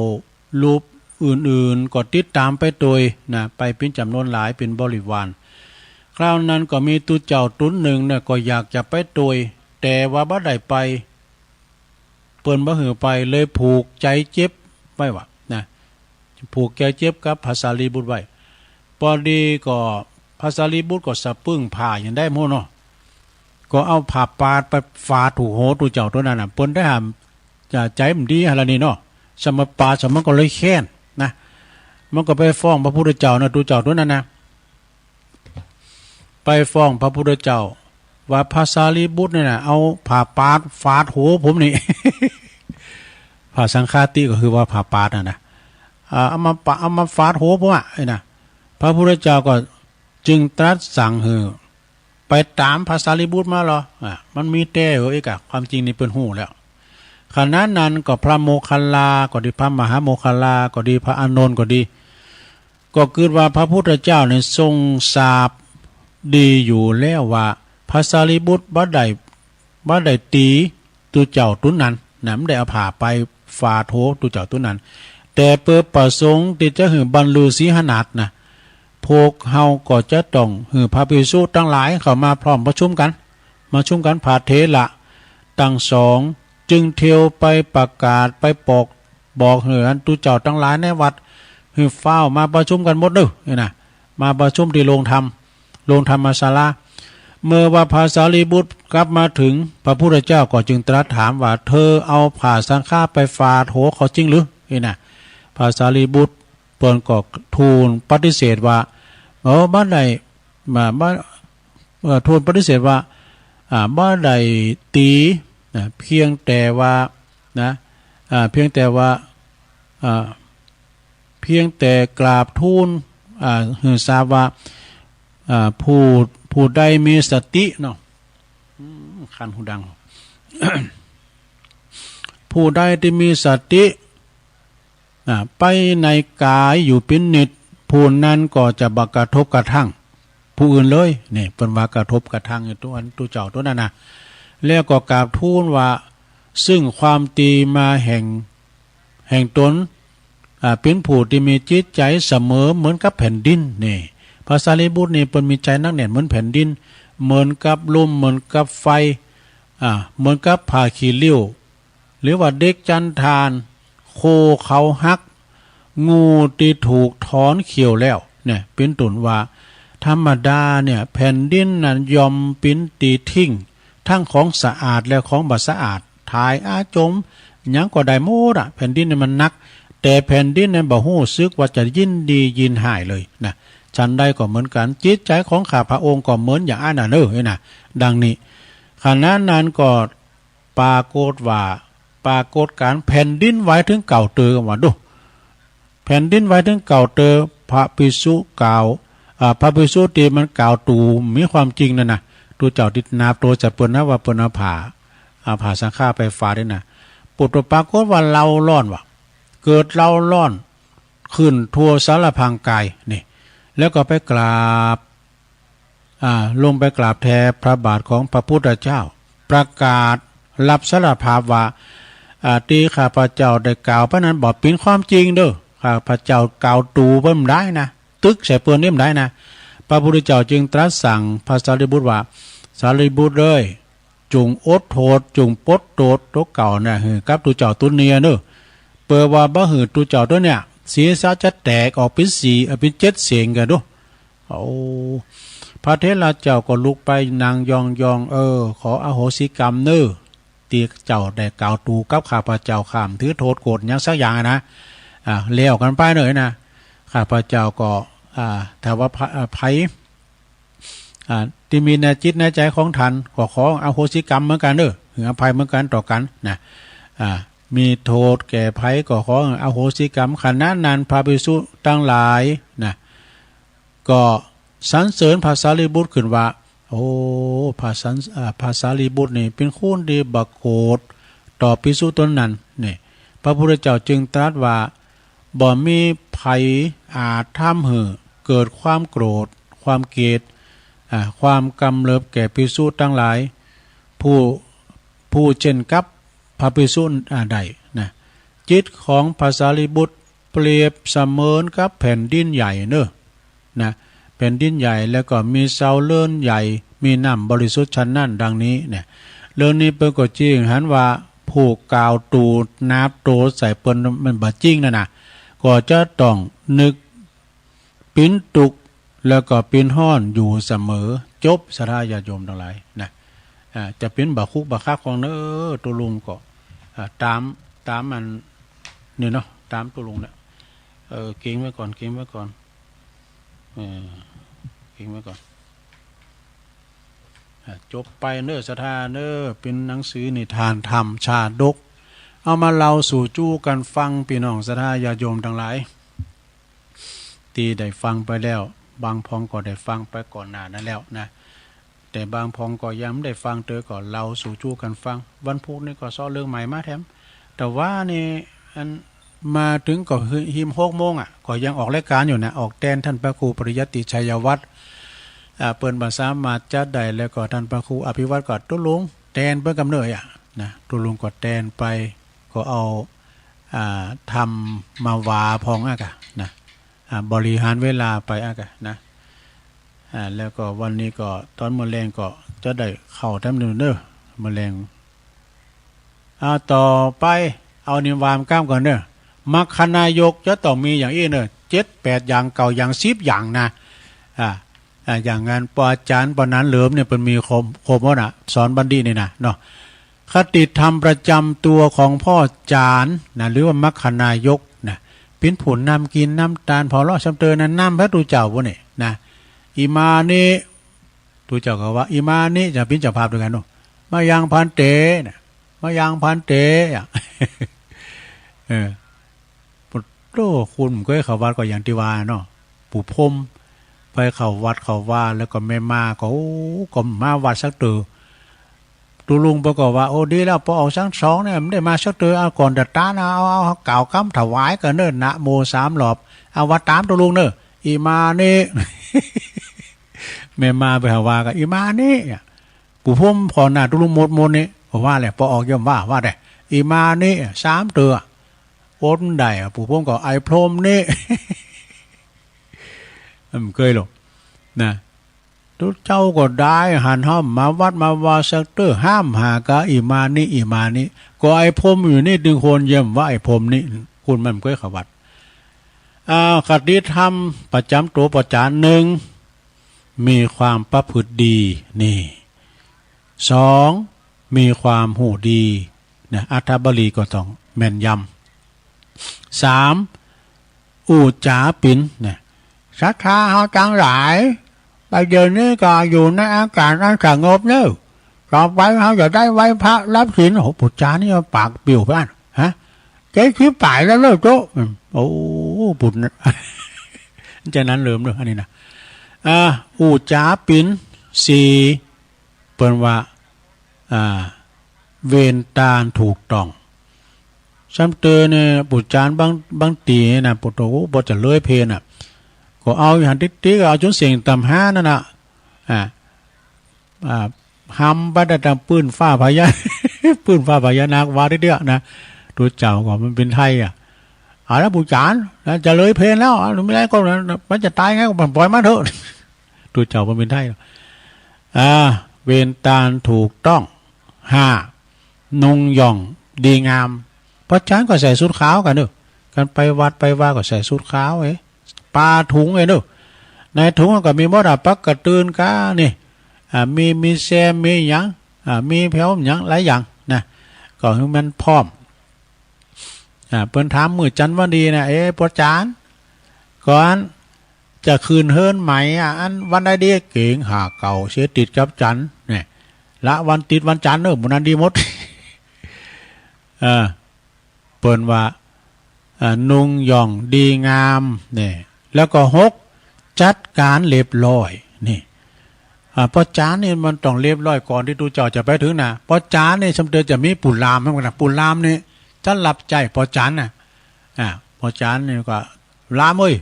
Speaker 3: รูปอื่นๆก็ติดตามไปโดยนะไปเป็นจำนวนหลายเป็นบริวารคราวนั้นก็มีตัวเจ้าตุ้นหนึ่งเนี่ยก็อยากจะไปโดยแต่ว่าบ่ได้ไปเปิ้นบ่หือไปเลยผูกใจเจ็บไว้ว่านะผูกใจเจ็บกับพระสารีบุตรไว้พอดีก็พระสารีบุตรก็สะปึ้งผ่าอย่างได้โมเนาะก็เอาผ่าปาดไปฟาดถูกโหตัวเจ้าตัวนั้นน่ะเปิ้นได้หามจะใจมันดีอะไรนี่เนาะสมปาสมก็เลยแค้นนะมันก็ไปฟ้องพระพุทธเจ้านะตัวเจ้าตัวนั้นนะไปฟ้องพระพุทธเจ้าว่าพระสารีบุตรเนี่ยนะเอาผ่าปาดฟาดหัวผมนี่ ผ่าสังฆาติก็คือว่าผ่าปาดนะเอามาฟาดหัวผมอ่ะไอ้นะพระพุทธเจ้าก็จึงตรัสสั่งไปตามพระสารีบุตรมาหรอมันมีแต่เอกะความจริงนี่เป็นหูแล้วขณะนั้นก็พระโมคคัลลาก็ดีพระมหาโมคคัลลาก็ดีพระอานนท์ก็ดีก็คือว่าพระพุทธเจ้าเนี่ยทรงทราบดีอยู่แล้วว่าพระสารีบุตรบ่ได้ตีตัวเจ้าตุนนั้นนะไม่ได้เอาผ่าไปฟาโถตัวเจ้าตุนนั้นแต่เปิดประสงค์ที่จะหือบรรลุสีหนัดนะพวกเฮาก็จะต้องหือพระภิกษุทั้งหลายเข้ามาพร้อมประชุมกันพาเทระตั้งสองจึงเที่ยวไปประกาศไปบอกเหือตุเจ้าทั้งหลายในวัดหือเฝ้ามาประชุมกันหมดเด้อนี่นะมาประชุมที่โรงธรรมศาลาเมื่อว่าพระสารีบุตรกลับมาถึงพระพุทธเจ้าก็จึงตรัสถามว่าเธอเอาผ่าสังฆาไปฟาดโหเขาจริงหรือนี่นะพระสารีบุตรเปิ้นก็ทูลปฏิเสธว่าบ้านใดทูลปฏิเสธว่าบ้านใดตีเพียงแต่ว่าเพียงแต่กราบทูลหือทราบว่าผู้ใดมีสติเนาะคันหูดัง ผู้ใดที่มีสติไปในกายอยู่เป็นนิจผู้นั้นก็จะบักกระทบกระทั่งผู้อื่นเลยนี่เป็นว่ากระทบกระทั่งตัวเจ้าตัวนั้นนะแล้วก็กราบทูลว่าซึ่งความตีมาแห่งตนเป็นผู้ที่มีจิตใจเสมอเหมือนกับแผ่นดินนี่พระสารีบุตรนี่เป็นมีใจนักแน่นเหมือนแผ่นดินเหมือนกับลมเหมือนกับไฟเหมือนกับผ้าขี้ริ้วหรือว่าเด็กจันทานโคเขาหักงูที่ถูกถอนเขียวแล้วเนี่ยเป็นตุนว่าธรรมดาเนี่ยแผ่นดินนั้นยอมปิ้นตีทิ้งทั้งของสะอาดและของบ่สะอาดถ่ายอาจมยังก็ได้หมดแผ่นดินเนี่ยมันนักแต่แผ่นดินนั้นบ่ฮู้สึกว่าจะยินดียินหายเลยนะฉันใดก็เหมือนกันจิตใจของข้าพระองค์ก็เหมือนอย่างอันนั้นนะดังนี้ขณะนั้นก็ปรากฏการแผ่นดินไหวถึงเก่าเตอกันว่าดูแผ่นดินไหวถึงเก่าเตอพระภิกษุกล่าวพระภิกษุที่มันกล่าวตูมีความจริงนั่นนะตัวเจ้าติดนาตัวจะเปิ้นนะว่าเปิ้นผ่าสังฆาไปฟาได้นะปุตตปรากฏว่าเราร้อนว่ะเกิดเราร้อนขึ้นทั่วสารพังกายนี่แล้วก็ไปกราบลงไปกราบแทบพระบาทของพระพุทธเจ้าประกาศรับสารภาพว่าที่ข้าพเจ้าได้กล่าวเพราะนั้นบอกเป็นความจริงเด้อข้าพเจ้ากล่าวตูเพิ่มได้นะตึกใส่เปืนเล่มได้นะพระพุทธเจ้าจึงตรัสสั่งพระสารีบุตรว่าสารีบุตรเลยจงอดโทษจงปดโตดตัวเก่าเนี่ยกับตัวเจ้าตัวเนียเด้อเปิดว่าบ่หือตัวเจ้าตัวเนี่ยศีรษะจะแตกออกเป็นเป็น7 เสียงกันดูพระเทระเจ้าก็ลุกไปนางยองขออโหสิกรรมเน้อ ตี ตีเจ้าได้กล่าวตูกับข้าพเจ้าข้ามถือโทษโกรธอย่างสักอย่างนะเลี้ยวกันไปเลยนะข้าพเจ้าก็ถ้าว่าไผที่มีในจิตในใจของท่านก็ขออโหสิกรรมเหมือนกันเด้ออภัยเหมือนกันต่อกันนะมีโทษแก่ไผก็ขออโหสิกรรมขณะนั้นพระภิกษุทั้งหลายนะก็สรรเสริญภาษาลีบุตรขึ้นว่าโอ้ภาษาลีบุตรนี่เป็นคู่ดีบักโกรธต่อภิกษุตนนั้นนี่พระพุทธเจ้าจึงตรัสว่าบ่มีภัยอาจทำให้เกิดความโกรธความเกลียดความกำเริบแก่ภิกษุทั้งหลายผู้เช่นกับพระภิกษุใดนะจิตของภาษาลีบุตรเปรียบเสมือนกับแผ่นดินใหญ่เนอะนะแผ่นดินใหญ่แล้วก็มีเสาเลื่อนใหญ่มีน้ำบริสุทธิ์ชั้นนั้นดังนี้เนี่ยเรื่องนี้เปิ้นก็จริงหันว่าผู้กล่าวตูนับโตใส่เปิ้นมันบ่จริงนะก็จะต้องนึกปิ้นตุกแล้วก็ปิ้นห้อนอยู่เสมอจบสทาญาติโยมทั้งหลายนะจะเป็นบะคุกบะคักของเนอตัวลุงก็ตามมันนี่เนาะตามตัวลุงเนี่ยเก่งไว้ก่อนเก่งไว้ก่อนเก่งไว้ก่อนจบไปเนอสทาเนอเป็นหนังสือนิทานธรรมชาดกเอามาเล่าสู่จู้กันฟังพี่น้องสทาญาติโยมทั้งหลายตีได้ฟังไปแล้วบางพองก็ได้ฟังไปก่อนหน้านั้นแล้วนะแต่บางพองก็ย้ำได้ฟังเตอก่อนเราสู่จู้กันฟังวันพุธนี่ก็ซ้อเรื่องใหม่มาแถมแต่ว่านี่อันมาถึงก็หิม6 โมงก็ยังออกรายการอยู่นะออกแทนท่านพระครูปริยัติชัยวัฒน์เปิ้นภาษามาจัดได้แล้วก็ท่านพระครูอภิวัตรก็ตุลุงแทนเปิ้นกำเนิดนะตุลุงก็แทนไปก็เอาทำมาวาพองนะบริหารเวลาไปนะแล้วก็วันนี้ก็ตอนมื้อแลงก็จะได้เข้าทำเด้อมื้อแลงต่อไปเอานิวามก้ามก่อนเด้อมรรคนายกจะต้องมีอย่างนี้เด้อ7-8อย่างเก่าอย่าง10อย่างนะอย่างงานปอาจารย์ปนั้นเหลิมเนี่ยเป็นมีคมว่าน่ะสอนบัณฑิตนี่นะเนาะคติธรรมประจำตัวของพ่อจารย์นะหรือว่ามรรคนายกนะเป็นผลนำกินน้ำตาลพอเลาะชำเตอนั้นน้ำพระตูเจ้าพวกนี้นะอิมานิตูเจ้าก็ว่าอิมานิจะเป็นเจ้าภาพด้วยกันเนาะมายังพันเตนะมายังพันเตปุตโตคุณก็ให้เขาวัดก็อย่างที่ว่าเนาะปู่พรมไปเขาวัดเขาว่าแล้วก็ไม่มาก็มาวัดสักตูลุงประกอบว่าโอ้ดีแล้วพอออกสัก2เนี่ยไม่ได้มาสักเอาก่อนเดือดตาเอาเก่าคำถวายกันเนิ่นนะโม3 รอบเอาวัดตามตูลุงเนิ่นอิมานี่ไม่มาไปหาว่ากันอิมานี่ปู่พรมพอหน้าตูลุงหมดนี่ผมว่าแหละพอออกย่อมว่าได้อิมานี่3 ตัวโอนได้ปู่พรมก็ไอพรมนี่มันเคยหรอกนะทุกเจ้าก็ได้หันห้อมมาวัดมาวาสักเตอร์ห้ามหากะอิมานี่ก็ไอพรมอยู่นี่ดึงคนเยี่ยมว่าไอพรมนี่คุณมันเคยขวัดคติธรรมประจำตัวประจาน1มีความประพฤติดีนี่2มีความหูดีนะอัฐบรีก็ต้องแม่นยำ3อูจาปินนะศรัทธาเฮาจังหลายไปเดี๋ยวนี้ก็อยู่ในอากาศอันสงบเนอะต่อไปเขาจะได้ไว้พระรับศีลโอ้ปุจจานี่ปากเปี่ยวไปฮะเจ๊คิดป่ายแล้วเลิกโต๊ะโอ้ปุจจากนั้นเริ่มเลยอันนี้นะอูจาปิน4เปิ้นว่าเวนตาลถูกต้องซ้ำเตอเนี่ยปุจจานบางตีนะปุตโตบ่จะเลยเพนก็เอาอย่างติ๊กๆเอาจนเสียงต่ำ5นั่นน่ะหำบัดดำปืนฟ้าพญาปืนฟ้าพญานาควาเด้อนะตัวเจ้าก็มันเป็นไทยแล้วปุจจานจะเลยเพนแล้วไม่ได้ก็มันจะตายไงก็ปล่อยมาเถอะตัวเจ้ามันเป็นไทยเวนตาลถูกต้อง5นุ่งย่องดีงามเพราะฉะนั้นก็ใส่ชุดขาวกันเด้อกันไปวัดไปว่าก็ใส่ชุดขาวปลาถุงเด้อในถุงก็มีมดปักกระตือนกานี่มีแซมมีหยังมีแผวหยังหลายอย่างนะ ก็ให้มันพร้อมเปิ้นถามมื้อจันทร์วันดีนะปอจานก่อนจะคืนเฮิรนไหมอันวันใดดีเก่งหาเก่าเสียติดกับจันทร์เนี่ยละวันติดวันจันทร์หมื้อนั้นดีหมดเปิ้นว่านุ่งย่องดีงามเนี่ยแล้วก็6จัดการเรียบร้อยนี่ปอจานนี่มันต้องเรียบร้อยก่อนที่ตูเจ้าจะไปถึงนะปอจานนี่สำเร็จจะมีปุรามให้มันปุรามนี่จะหลับใจปอจานน่ะปอจานนี่ก็ลามเว้ย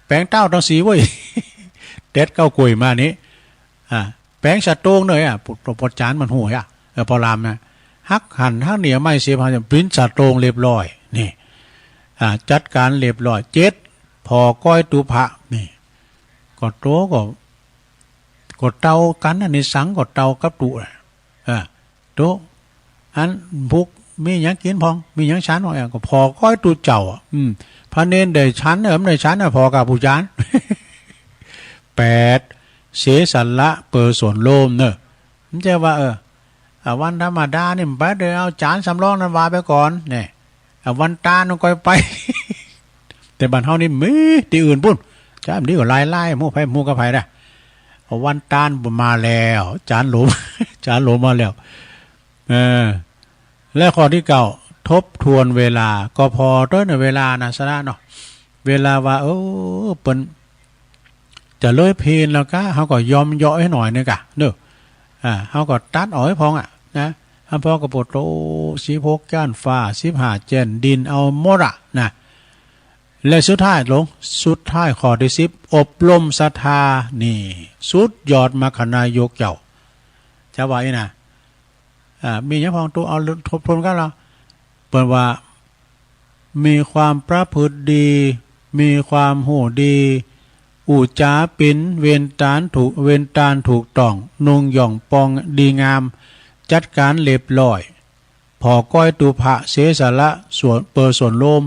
Speaker 3: แปลงเต้าต้องสีเว้ยเด็ดเก้ากล้วยมานี้แปลงสัตว์โต้งเลยปอจานมันหูยพอลามนะฮักหันฮักเหนียวไม่เสียพันจะปริ้นสัตว์โต้งเรียบร้อยนี่จัดการเรียบร้อย7พอก้อยตุภะนี่ก็โตก็เตากันอันนี้สังก็เตากับตุโตอันพุกมีหยังกินพองมีหยังชั้นว่าก็พอก้อยตุเจ้าพระเนนได้ชั้นได้ชั้นพอกับผู้จาน8เสสัลละเปอส่วนโลมเนอะมันจะว่าวันธรรมดานี่ไปเดี๋ยวเอาจานสำรองนั้นวาไปก่อนเนี่ยวันตาลก็ไปแต่บ้านเฮานี่มีที่อื่นปุ่นจ้ามันดีกว่าไล่หมู่ไผหมู่กับไผนะวันตาลมาแล้วจานหลมมาแล้วและข้อที่9ทบทวนเวลาก็พอต้นเวลานะสระเนาะเวลาว่าเปิ้นจะเลยเพลนแล้วก็เฮาก็ยอมย่อให้หน่อยนึงกะเด้อเฮาก็ตัดอ้อยพองนะพอก็ปวดโต16ก้านฟ้า15เจนดินเอาหมดนะและสุดท้ายข้อที่10อบรมศรัทธานี่สุดยอดมรรคนายกเจ้าจะว่าอีนะมีหยังพองตัวเอาทบทวนกันแล้วเปิ้นว่ามีความประพฤติดีมีความหูดีอุจาปินเวนตานถูกต้องนุ่งหย่องปองดีงามจัดการเรียบร้อยพอก้อยตุภะเสสละส่วนเปอส่วนโลม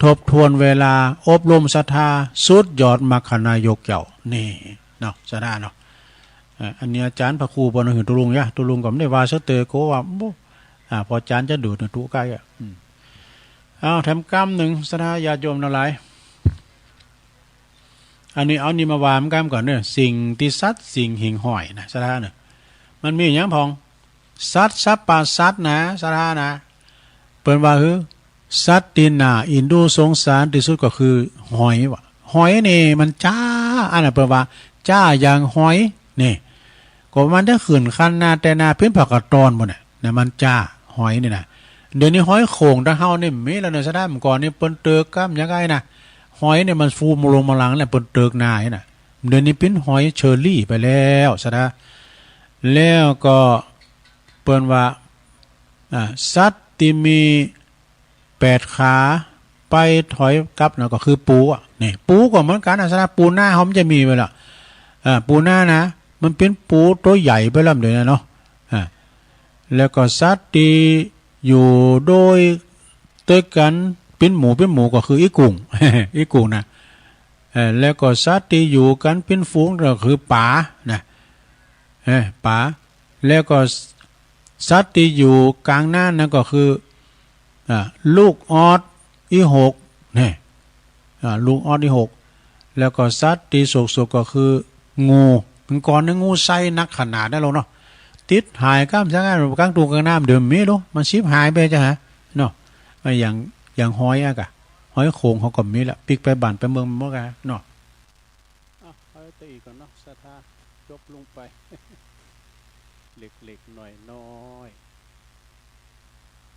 Speaker 3: ทบทวนเวลาอบรมศรัทธาสุดยอดมรรคนายกเจ้านี่เนาะสะดาเนาะอันนี้อาจารย์พระครูปนหือตุลุงตุลุงก็ไม่ได้ว่าซะเตอโกว่าพออาจารย์จะดูดตุใกล้เอาแถมกรรมหนึ่งสะดาญาติโยมทั้งหลายอันนี้เอานี่มาวามกรรมก่อนเนี่ยสิ่งที่สัตว์สิ่งหิ่งห้อยนะสะดาเนี่ยมันมีอย่างพองสัตว์สัพพะสัตว์นะสะดานะเปิ้นว่าสัตว์ตีน่าอินดูสงสารที่สุดก็คือหอยวะหอยนี่มันจ้าอันนั้นเปิ้นว่าจ้าอย่างหอยนี่ก็มันได้ขืนคันนาแต่นาเพิ่นผักกระตอนบ่เนี่ยมันจ้าหอยนี่นะเดี๋ยวนี้หอยโข่งถ้าเฮานี่มีแล้วเนี่ยซะได้เมื่อก่อนนี่เปิ้นเติกกำยังไงนะหอยเนี่ยมันฟูมลงมาหลังแล้วเปิ้นเติกหน้านี่น่ะเดี๋ยวนี้เป็นหอยเชอรี่ไปแล้วซะนะแล้วก็เปิ้นว่าสัตว์ที่มี8ขาไปถอยกลับแล้วก็คือปูนี่ปูก็เหมือนกันซะนะปูหน้าเฮามันจะมีไว้ล่ะปูหน้านะมันเป็นปูตัวใหญ่ไปแล้วเดี๋ยวนี้เนาะแล้วก็สัตว์ที่อยู่โดยเตยกันเป็นหมูก็คืออีกุ่ง อีกุ่งนะแล้วก็สัตว์ที่อยู่กันเป็นฝูงก็คือป๋านะป๋าแล้วก็สัตว์ที่อยู่กลางหน้านั่นก็คือลูกออดอีหกนี่ลูกออดอีหกแล้วก็สัตว์ที่สุกก็คืองูมันก่อนนึงงูไส้นักขนาดได้แล้วเนาะติดหายก้ามซะงั้นกลางตูกลางน้ำเดิมมีดูมันชิบหายไปจ้ะฮะเนาะอย่างหอยกะหอยโขงเขาก็มีละปิกไปบ้านไปเมืองเมื่อไงเนาะเอาไปอีกก่อนเนาะศรัทธาจบลงไป เล็กๆหน่อยๆ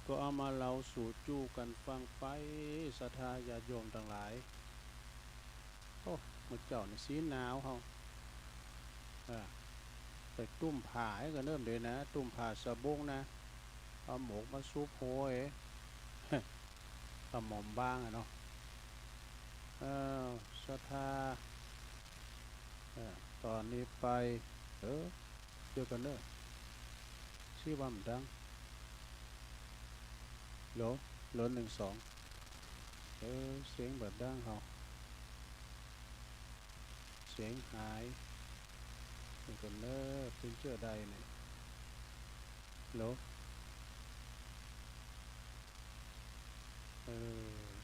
Speaker 3: ก็เอามาเราสู่จู้กันฟังไปศรัทธาญาติโยมทั้งหลายโอ้เมื่อเจ้านี่สีหนาวเฮาไปตุ้มผ่าให้กันเริ่มเลยนะตุ้มผ่าสะบงนะเอาหมกมาซุปโหยหมอมบ้างเนาะศรัทธาตอนนี้ไปเจอกันเด้อชื่อว่ามันดังโหล12เสียงแบบดังเขาเสียงหายเจอกันเด้อเป็นเชื่อใดเนี่ยโหล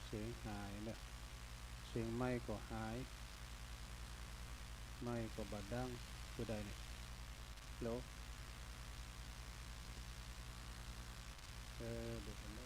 Speaker 3: เสียงหายเนี่ยเสียงไม่ก็หายไม่ก็บาดดังคือใดเนี่ยแล้วเดี๋ยวกันเลย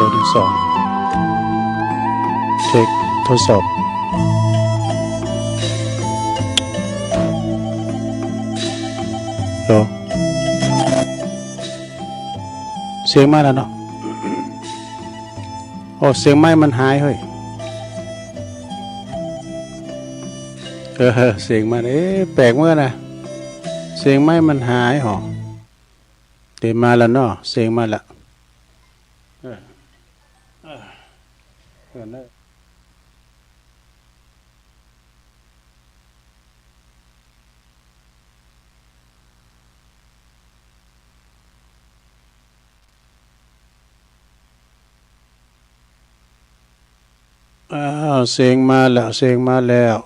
Speaker 3: ตัวที่สองเทคทดสอบรอเสียงมาแล้วเนาะโอ้เสียงไม้มันหายเฮ้ยเสียงมันแปลกเมื่อนะเสียงไม้มันหายหรอเดี๋ยวมาแล้วเนาะเสียงมาแล้วเสียงมาแล้วเสียงมาแล้ว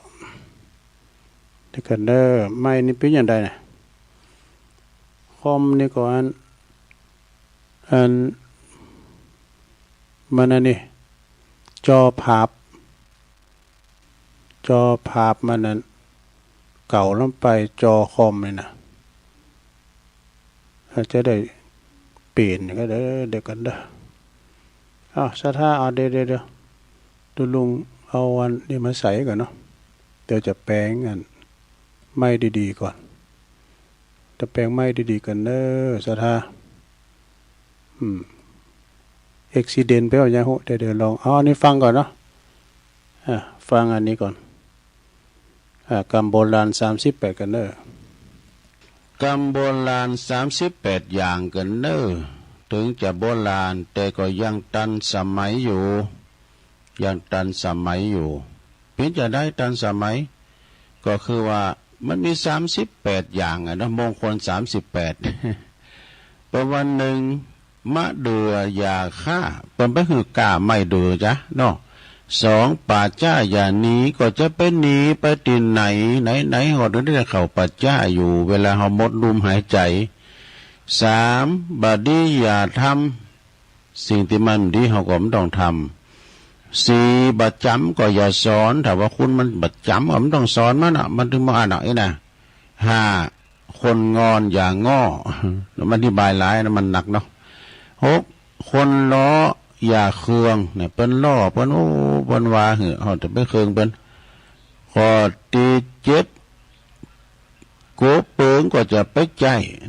Speaker 3: เดี๋ยวกันเด้อไม่นี่เป็นอย่างไรนะคอมนี่ก่อนมันอันนี้จอภาพมันนั้นเก่าลงไปจอคอมเลยนะจะได้เปลี่ยนก็เดี๋ยวกันเด้อสถาเอาเดี๋ยวดูลุงเอาวันนี้มาใส่ก่อนเนาะเดี๋ยวจะแปลงกันไม่ดีๆก่อนจะแปลงไม่ดีๆกันเด้อสถาเอ็กซิเดนต์ไปเอาอย่างหูเดี๋ยวลองอันนี้ฟังก่อนเนาะฟังอันนี้ก่อนกรรมโบราณ38กันเด้อกรรมโบราณ38อย่างกันเด้อถึงจะโบราณแต่ก็ยังทันสมัยอยู่ยังทันสมัยอยู่เพียงจะได้ทันสมัยก็คือว่ามันมี38อย่างนะมงคล38ประวันหนึ่งมะเดือยาฆ่าเป็นไปคือกล้าไม่เดือจ้ะเนาะ2ป่าจ้าอย่าหนีก็จะไปหนีไปที่ไหนหอดได้เข้าป่าจ้าอยู่เวลาเฮาหมดลมหายใจ3บัดนี้อย่าทำสิ่งที่มันดีเฮาก็ไม่ต้องทำ4บัดจำก็อย่าสอนถ้าว่าคุณมันบัดจำมันต้องสอนมันมันถึงมาอ่านนะ5คนงอนอย่างง้อมันอธิบายหลายนะมันหนักเนาะ6คนล้ออย่าเคืองเนี่ยเป็นล้อเป็นเป็นว่าเหรอจะไม่เคืองเป็นข้อที่7โกเปิงก็จะไปใจ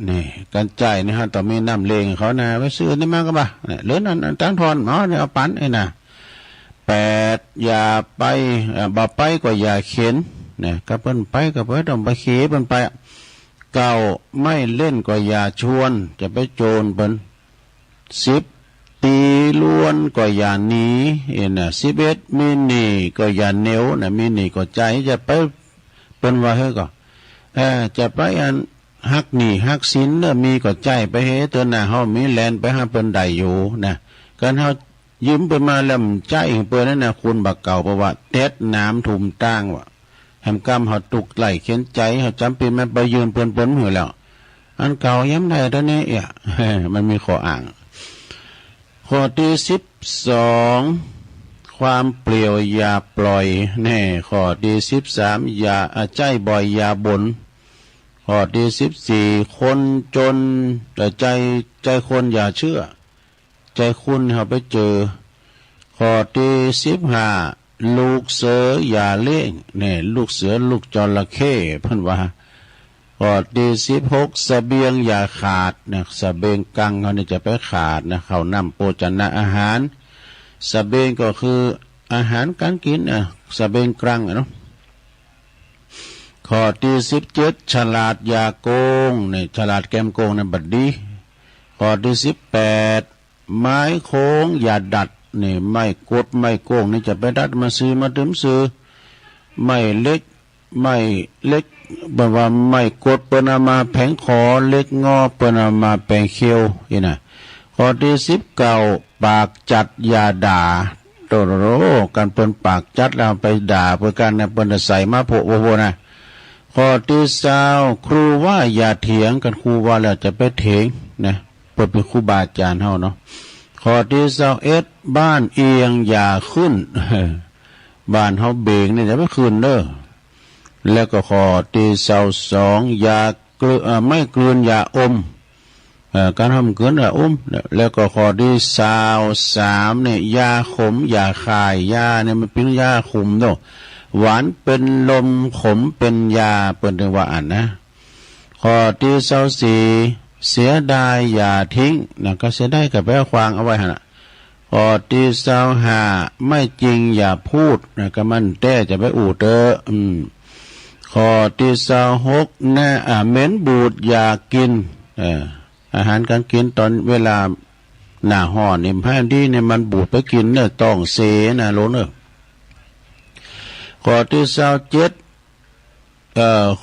Speaker 3: นี่การใจนี่ฮะต้องมีน้ำเลงเขานะไว้ซื้อนี่มาก็บ่เนี่ยเหลือนั่นตั้งทอนเนี่ยเอาปั้นนะ8อย่าไปบ่ไปก็อย่าเข็นเนี่ยก็เพิ่นไปก็เพิ่นต้องไปเข็นเพิ่นไป9ไม่เล่นก็อย่าชวนจะไปโจรเพิ่น10ตีล้วนก็อย่าหนี11มีหนีก็อย่าเหนียวนะมีหนีก็ใจจะไปเป็นว่าเฮ้ก็จะไปหักหนีหักสินมีก็ใจไปเฮ้ตัวน่ะเฮามีแลนไปหาเปิ้นได้อยู่นะการเฮายืมเปิ้นมาแล้วใจเปิ้นนั่นน่ะคุณบักเก่าเพราะว่าเต็ดน้ำทุ่มตั้งว่าแหมกำเฮาตุกไหลเขียนใจเฮาจำเป็นมันไปยืมเปิ้นอยู่แล้วอันเก่าย้ำได้ตอนนี้มันมีข้ออ้างข้อที่12ความเปลี่ยวอย่าปล่อยแน่ข้อที่13อย่าใจบ่อยอย่าบ่นข้อที่14คนจนแต่ใจคนอย่าเชื่อ ใจคุณเขาไปเจอข้อที่15ลูกเสืออย่าเล่งเนี่ยลูกเสือลูกจระเข้เพิ่นว่าข้อที่16เสบียงอย่าขาดนะเสบียงกังเขาเนี่ยจะไปขาดนะเขานำโภชนะอาหารเสบียงก็คืออาหารการกินเสบียงกลางเนาะข้อที่17ฉลาดอย่าโกงเนี่ยฉลาดแกมโกงในบัดดีข้อที่18ไม้โค้งอย่าดัดนี่ไม่กดไม่โกงนี่จะไปดัดมาซื้อมาถึมซื้อไม่เล็กบอกว่าไม่กดเปิ้นเอามาแผงคอเล็กงอเปิ้นเอามาแปลงเขียวนี่นะข้อที่19ปากจัดอย่าด่าโตโรกันเปิ้นปากจัดแล้วไปด่าเพื่อกันเนี่ยเปิ้นใส่มาโผโวนะข้อที่20ครูว่าอย่าเถียงกันครูว่าแล้วจะไปเถียงนะเปิ้นเป็นครูบาอาจารย์เฮาเนาะข้อที่21บ้านเอียงอย่าขึ้น บ้านเฮาเบงนี่จะไม่ขึ้นเด้อแล้วก็ข้อที่22อย่ไม่กลืนอย่าอมการทำเกินอย่าอมแล้วก็ข้อที่23เนี่ยยาขมอย่าคายยาเนี่ยมันเป็นยาขมเนาะหวานเป็นลมขมเป็นยาเปิ้นเรียกว่าอันนะข้อที่24เสียดายอย่าทิ้งนะก็เสียดายก็ไปเอาควางเอาไว้หั่นน่ะข้อที่25ไม่จริงอย่าพูดนะก็มันแต่จะไปอู่เตอข้อที่26น่าเหม็นบูดอย่ากินอาหารการกินตอนเวลาหน้าร้อนนี่ให้ดีเนี่ยมันบูดไปกินเนี่ยต้องเสนะโลเนอะข้อที่27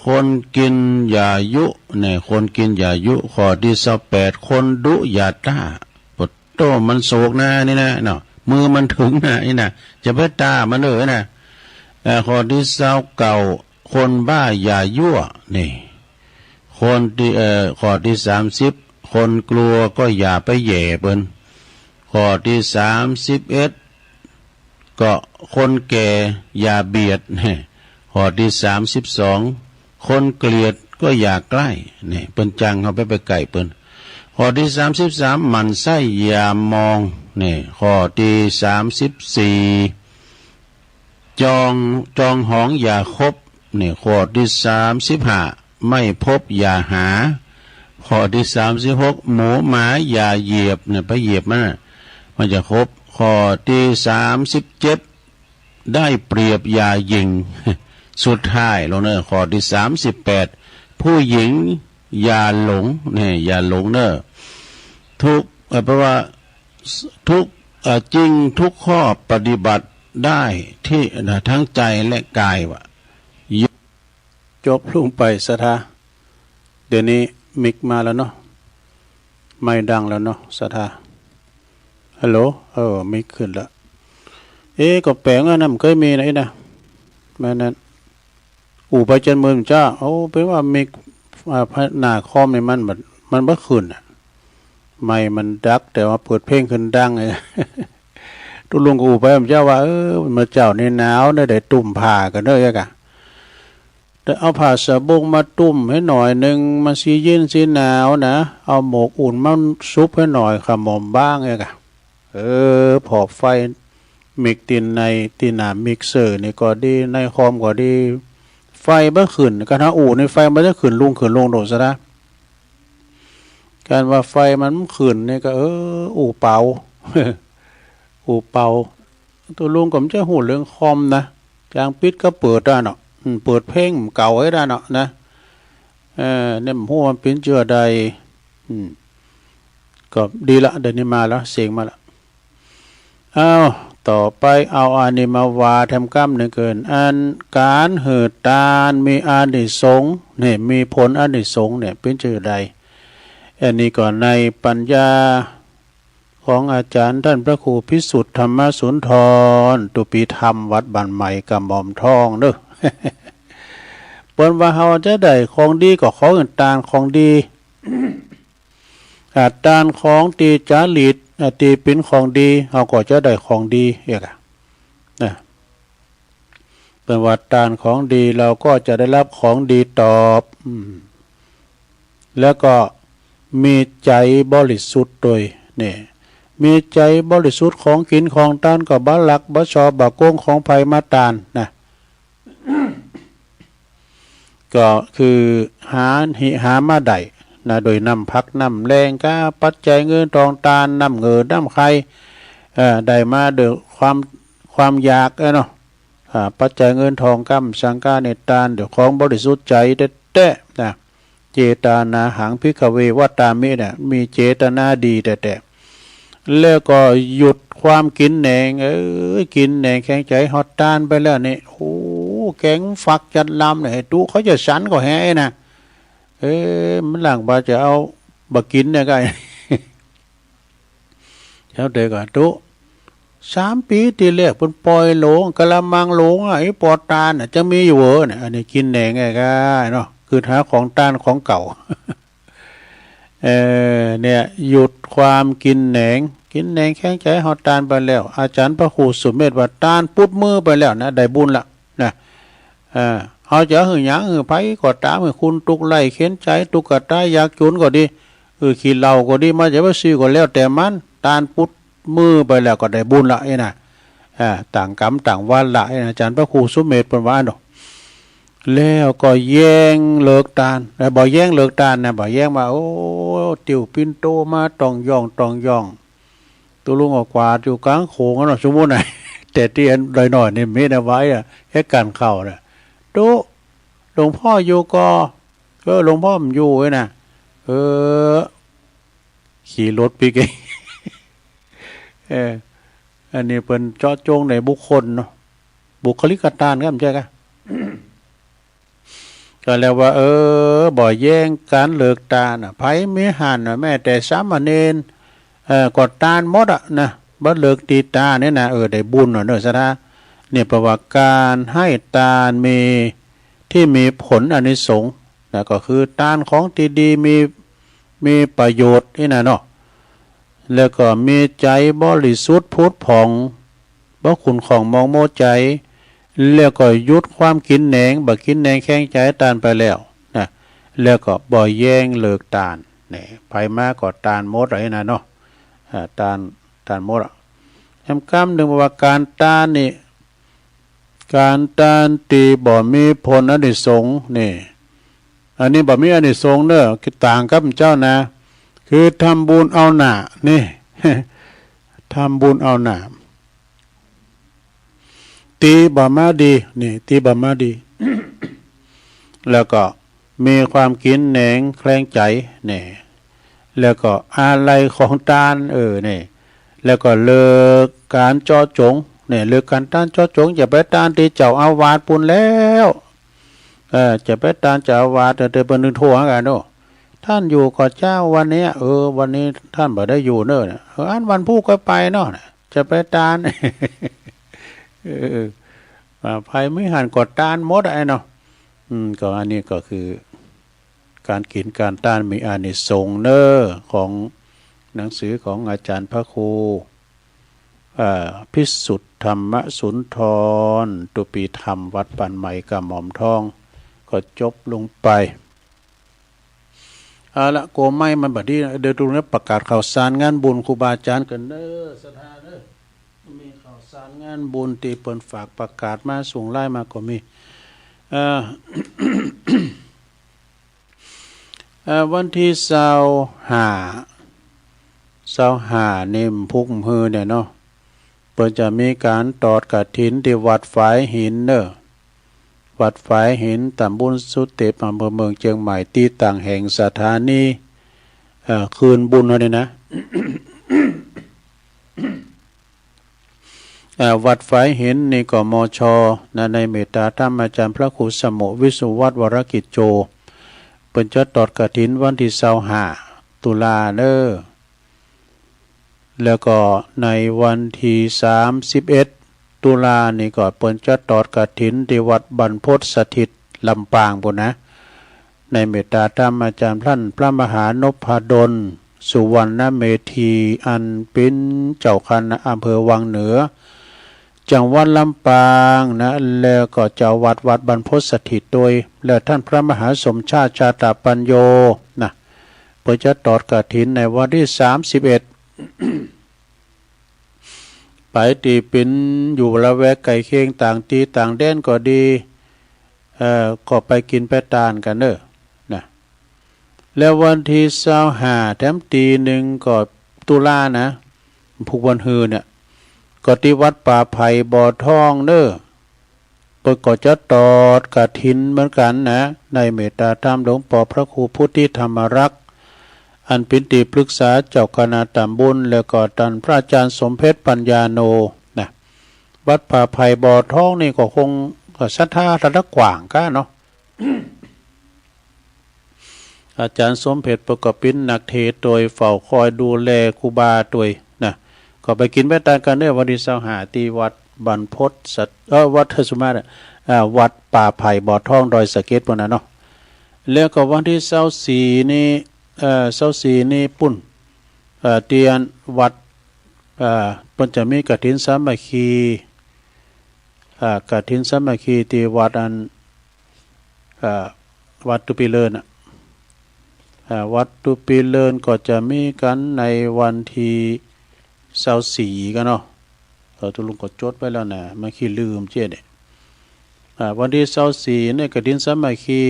Speaker 3: คนกินอย่ายุเนี่ยคนกินอย่ายุข้อที่28คนดุอย่าต้าปดโตมันโศกนะนี่นะเนาะมือมันถึงนะนี่นะจะไปต้ามันเลยนะข้อที่29คนบ้าอย่ายั่วนี่คนที่ข้อที่30คนกลัวก็อย่าไปแย่เปิ้นข้อที่31ก็คนแก่อย่าเบียดนี่ข้อที่32คนเกลียดก็อย่าใกล้นี่เปิ้นจังเขาไปไกลเปิ้นข้อที่33หมั่นไส้อย่ามองนี่ข้อที่34จองหองอย่าคบนี่ข้อที่35ไม่พบอย่าหาข้อที่36หมูหมาอย่าเหยียบเนี่ยไปเหยียบมันจะครบข้อที่37ได้เปรียบอย่ายิงสุดท้ายลงเนอะข้อที่38ผู้หญิงอย่าหลงเนี่ยอย่าหลงเนอะทุกแปลว่าทุกจริงทุกข้อปฏิบัติได้ที่ทั้งใจและกายวะจบลงไปสถาเดี๋ยวนี้มิกมาแล้วเนาะไม่ดังแล้วเนาะสถาฮัลโหลมิกขึ้นแล้วก็แปลงอันนั้นเคยมีนะแม่นั้นอู่ไปจนมือจ้าเป็นว่ามิกหน้าคอมในมันบ่ขึ้นไม่มันดักแต่ว่าเปิดเพลงขึ้นดังไงตุลุงกูไปผมเจ้าว่ามาเจ้าในหนาวได้ตุ่มผ้ากันเด้อยะกะแต่เอาผ้าสบงมาตุ่มให้หน่อยนึงมาสีเย็นสีหนาวนะเอาหมกอุ่นมาซุปให้หน่อยขมอมบ้างยะกะพอไฟมิกตินในตินามิกเซอร์นี่ก็ดีในคอมก็ดีไฟบ่ขึ้นกันถ้าอู่ในไฟมันจะขึ้นลงโดดซะนะการว่าไฟมันขึ้นนี่ก็อู่เป่า อู่เป่าตัวลุงก็จะหูเรื่องคอมนะจางปิดก็เปิดได้เนาะเปิดเพลงเก่าไว้ได้เนาะนะเนี่ยหัวมันเป็นเจือใดก็ดีละเดี๋ยวนี้มาแล้วเสียงมาละต่อไปเอาอันนี้มาวาทำกรรมหนึ่งเกินอันการเหือตานมีอานิสงส์เนี่ยมีผลอานิสงส์เนี่ยเป็นชื่อใดอันนี้ก่อนในปัญญาของอาจารย์ท่านพระครูพิสุทธิ์ธรรมสุนทรตุปีธรรมวัดบ้านใหม่กำบอมทองเด้อ เปิ้นว่าเฮาจะได้ของดีก็ของอื่นตานของดี ตานของตีจาริตตีเป็นของดีเฮาก็จะได้ของดีเอกนะเป็นว่าตานของดีเราก็จะได้รับของดีตอบแล้วก็มีใจบริสุทธิ์โดยเนี่ย มีใจบริสุทธิ์ของกินของทานก็บ่ลักบ่ชอบบ่โกงของไผมาทานนะ ก็คือหามาได้นะโดยนำพักนำแรงก็ปัจจัยเงินทองทานนำเงินนำใครได้มาโดยความอยากเนาะปัจจัยเงินทองกำสังฆาเนตานเดี๋ยวของบริสุทธิ์ใจแท้ๆนะเจตนาหังพิกเววัตตามิเนี่ยมีเจตนาดีแต่แล้วก็หยุดความกินแหนงกินแหนงแข็งใจฮอตตานไปแล้วนี่โอ้แข็งฝักจัดลำเนี่ยตู้เขาจะสันก็แห่นะมันหลังบาจะเอาบกินเนี่ยไง เจ้าเด็กอ่ะตู้3 ปีที่แรกเป็นปล่อยหลงกะละมังหลงไอ้ปอดตาลจะมีอยู่เนี่ยอันนี้กินแหนงไงก็เนาะคือหาของต้านของเก่า เนี่ยหยุดความกินแหนงแข็งใจฮอดตานไปแล้วอาจารย์พระครูสุเมธว่าตานปุดมือไปแล้วนะได้บุญละนะเขาจะหือหยังหือไผก็ตามคุณตุกไล่เข็นใจตุกกะตายอยากจุนก็ดีขี้เหล้าก็ดีมาจะว่าซื้อก็แล้วแต่มันตานปุดมือไปแล้วก็ได้บุญละนะต่างกรรมต่างวันละอาจารย์พระครูสุเมธเป็นว่าเนาะแล้วก็แย่งเลิกตาลบ่แย่งเลิกตาลนะบ่แย่งมาโอ้ติวปินโตมาตองย่องตัวลุงออกกว่าอยู่กลางโขงเนาะสมมุติไหน แต่ที่อันหน่อยๆนี่มีเอาไว้ให้การเข้าน่ะโตหลวงพ่ออยู่ก็หลวงพ่อมันอยู่ไว้น่ะขี่รถไปเอง อันนี้เป็นเจาะจงในบุคคลเนาะบุคลิกตานครับใช่ไหม ก็แล้วว่าบ่แย่งการเลิกตาลไผมีหันแม่แต่สามเณรกอดตาลหมดนะบ่เลิกตีตาเนี่ยนะได้บุญเนาะซะนะเนี่ยประวัติการให้ตาลมีที่มีผลอานิสงส์นะก็คือตาลของที่ดีมีประโยชน์นี่นะเนาะแล้วก็มีใจบริสุทธิ์พุทธผ่องบ่คุณของมองโมใจแล้วก็ยุดความกินแหนงบ่กินแหนงแข็งใจตานไปแล้วนะแล้วก็บ่แย่งเลิกตานนี่ไผมาก็ตานหมดไอ้น่ะเนาะตานหมดจำกำนึงว่าการตานนี่การตานตีบ่มีผลอานิสงส์นี่อันนี้บ่มีอานิสงส์เด้อคือต่างกับเจ้านะคือทำบุญเอาหน้านี่ ทำบุญเอาหน้าตีบามาดีนี่ตีบามาดี แล้วก็มีความกินแหนงแคลงใจนี่แล้วก็อะไรของตานนี่แล้วก็เลิกการจ่อจงนี่เลิกการตานจ่อจงอย่าไปตานที่เจ้าอาวาสปุ่นแล้วจะไปตานเจ้าอาวาสแต่เป็นนึงโทรหากันเนาะท่านอยู่กับเจ้าวันนี้วันนี้ท่านบ่ได้อยู่เนอะอันวันผู้ก็ไปเนาะจะไปตาน ภัยไม่หันกดต้านหมดไอ้เนาะก็อันนี้ก็คือการกินการต้านมีอานิสงส์เนอของหนังสือของอาจารย์พระครูพิสุทธธรรมสุนทรตุปีธรรมวัดปันใหม่กับหม่อมทองก็จบลงไปละโกไม่มันบัดนี้เดี๋ยวตรงนี้ประกาศข่าวสารงานบุญครูบาอาจารย์กันเด้อสถานเด้อมีข่าวสารงานบุญที่เปิ้นฝากประกาศมาส่งไล่มาก็มีวันที่25นี่พุกมือเนี่ยเนาะเปิ้นจะมีการตอดกฐินที่วัดฝายหินเด้อวัดฝายหินตำบลสุเตปอำเภอเมืองเชียงใหม่ที่ต่างแห่งสถานีคืนบุญเนี่ยนะ วัดฝายหินนี่ก็มชในเมตตาธรรมอาจารย์พระครูสมุวิสุวัฒน์วรกิจโจเป็นจะตอดกฐินวันที่25ตุลาเด้อแล้วก็ในวันที่31ตุลานี่ก็เปิ้นจะตอดกฐินที่วัดบรรพตสถิตลำปางพุ่นนะในเมตตาธรรมอาจารย์ท่านพระมหานพดลสุวรรณเมธีอันเป็นเจ้าคณะอำเภอวังเหนือจังหวัดลำปางนะแล้วก็เจ้าวัดบรรพตสถิตโดยและท่านพระมหาสมชาติชาตปัญโยนะเพื่อจะตอดกฐินในวันที่31 ไปตีเป็นอยู่ละแวกไก่เคียงต่างตีต่างแดนก็ดีก็ไปกินไปตานกันเนอะนะแล้ววันที่25แถมตีหนึ่งก็ตุลานะผูกวันฮือเนี่ยก็ที่วัดป่าไผ่บ่อทองเนอะเปิดก็จะตอดกฐินเหมือนกันนะในเมตตาธรรมหลวงพ่อพระครูพุทธิธรรมรักษ์อันเป็นที่ปรึกษาเจ้าคณะตำบลแล้วก็ท่านพระอาจารย์สมเพชรปัญญาโนนะวัดป่าไผ่บ่อทองนี่ก็คงศรัทธาระดับกว้างก้าเนาะ อาจารย์สมเพชรประกอบปินนักเทศโดยเฝ้าคอยดูแลครูบาโดยนะก็ไปกินไปตานกันเด้อวันที่25ที่วัดบรรพตสัตวัดเทศมาวัดป่าไผ่บ่อทองดอยสะเก็ดพวกนั้นเนาะแล้วก็วันที่24นี่24นี่ปุ่นเตียนวัดเพิ่นจะมีกฐินสามัคคีกฐินสามัคคีที่วัดอันวัดตุปิเลินวัดตุปิเลินก็จะมีกันในวันที่24กันเนาะตุลุงก็จดไว้แล้วนะมาขี้ลืมเจ๊เนี่ยวันที่24เนี่ยกฐินสามัคคี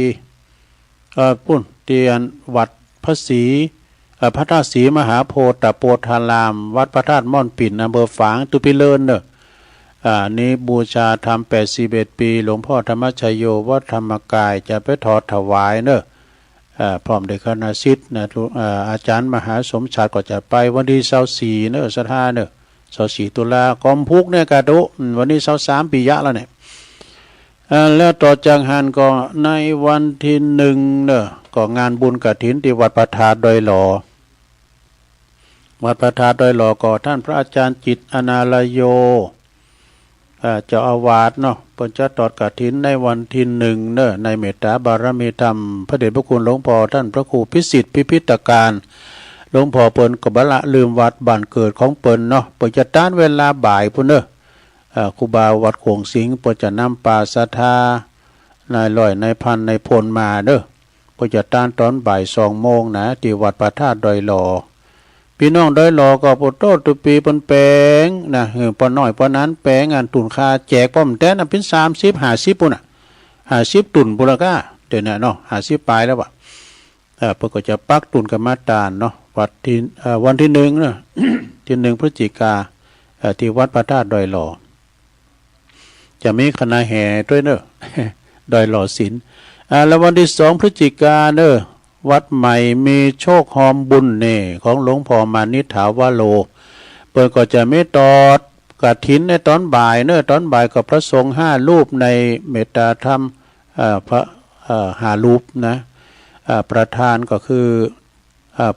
Speaker 3: ปุ่นเตียนวัดพระศรีพระธาตุศรีมหาโพธิ์ตะโปธารามวัดพระธาตุม่อนปิ่นอำเภอฝางตุปิเลินเนอะนี้บูชาธรรม81 ปีหลวงพ่อธรรมชัยโยวัดธรรมกายจะไปถอดถวายเนอะพร้อมด้วยคณะศิษย์นะอาจารย์มหาสมชาติก็จะไปวันที่24เนอะ25เนอะ24ตุลากอมพุกเนี่ยกะดุวันนี้23ปียะแล้วเนี่ยแล้วต่อจากหันก็ในวันที่1เนอะก็งานบุญกฐินที่วัดประธาตุดอยหล่อวัดประธาตุดอยหล่อก็ท่านพระอาจารย์จิตอนาลโยเจ้าอาวาสเนาะเพิ่นจะตอดกฐินในวันที่1เนอะในเมตตาบารมีธรรมพระเดชพระคุณหลวงพ่อท่านพระครูพิสิทธิ์พิพิธการหลวงพ่อเปิ้นก็บ่ละลืมวัดบ้านเกิดของเปิ้นเนาะเปิ้นจะต้านเวลาบ่ายพุ่นเนอะครูบาวัดโขงสิงห์เปิ้นจะนำปาศรัทธานายร้อยนายพันนายพลมาเด้อเปิ้นจะต้านตอนบ่าย2 โมงนะที่วัดพระธาตุดอยหล่อพี่น้องดอยหล่อก็ปโตตุปีเปิ้นแปลงนะปอน้อยปอนั้นแปลงอันตุนค่าแจกป้อมแต้นเป็น30 50ปุ่นน่ะ50ตุนพุ่นละก็เดี๋ยวนี้เนาะ50ปลายแล้วว่ะเพิ่นก็จะปักตุนกรรมฐานเนาะวัดที่วันที่1เนาะ ที่1พฤศจิกาที่วัดพระธาตุดอยหล่อจะมีคณะแห่ด้วยเนอะ ดอยหล่อศิลป์แล้ววันที่2พฤศจิกาเนอะวัดใหม่มีโชคหอมบุญเน่ของหลวงพ่อมานิถาวโลเปิดก็จะไม่ตอดกฐินในตอนบ่ายเนอะตอนบ่ายกับพระสงฆ์5 รูปในเมตตาธรรมพระ5 รูปนะประธานก็คือ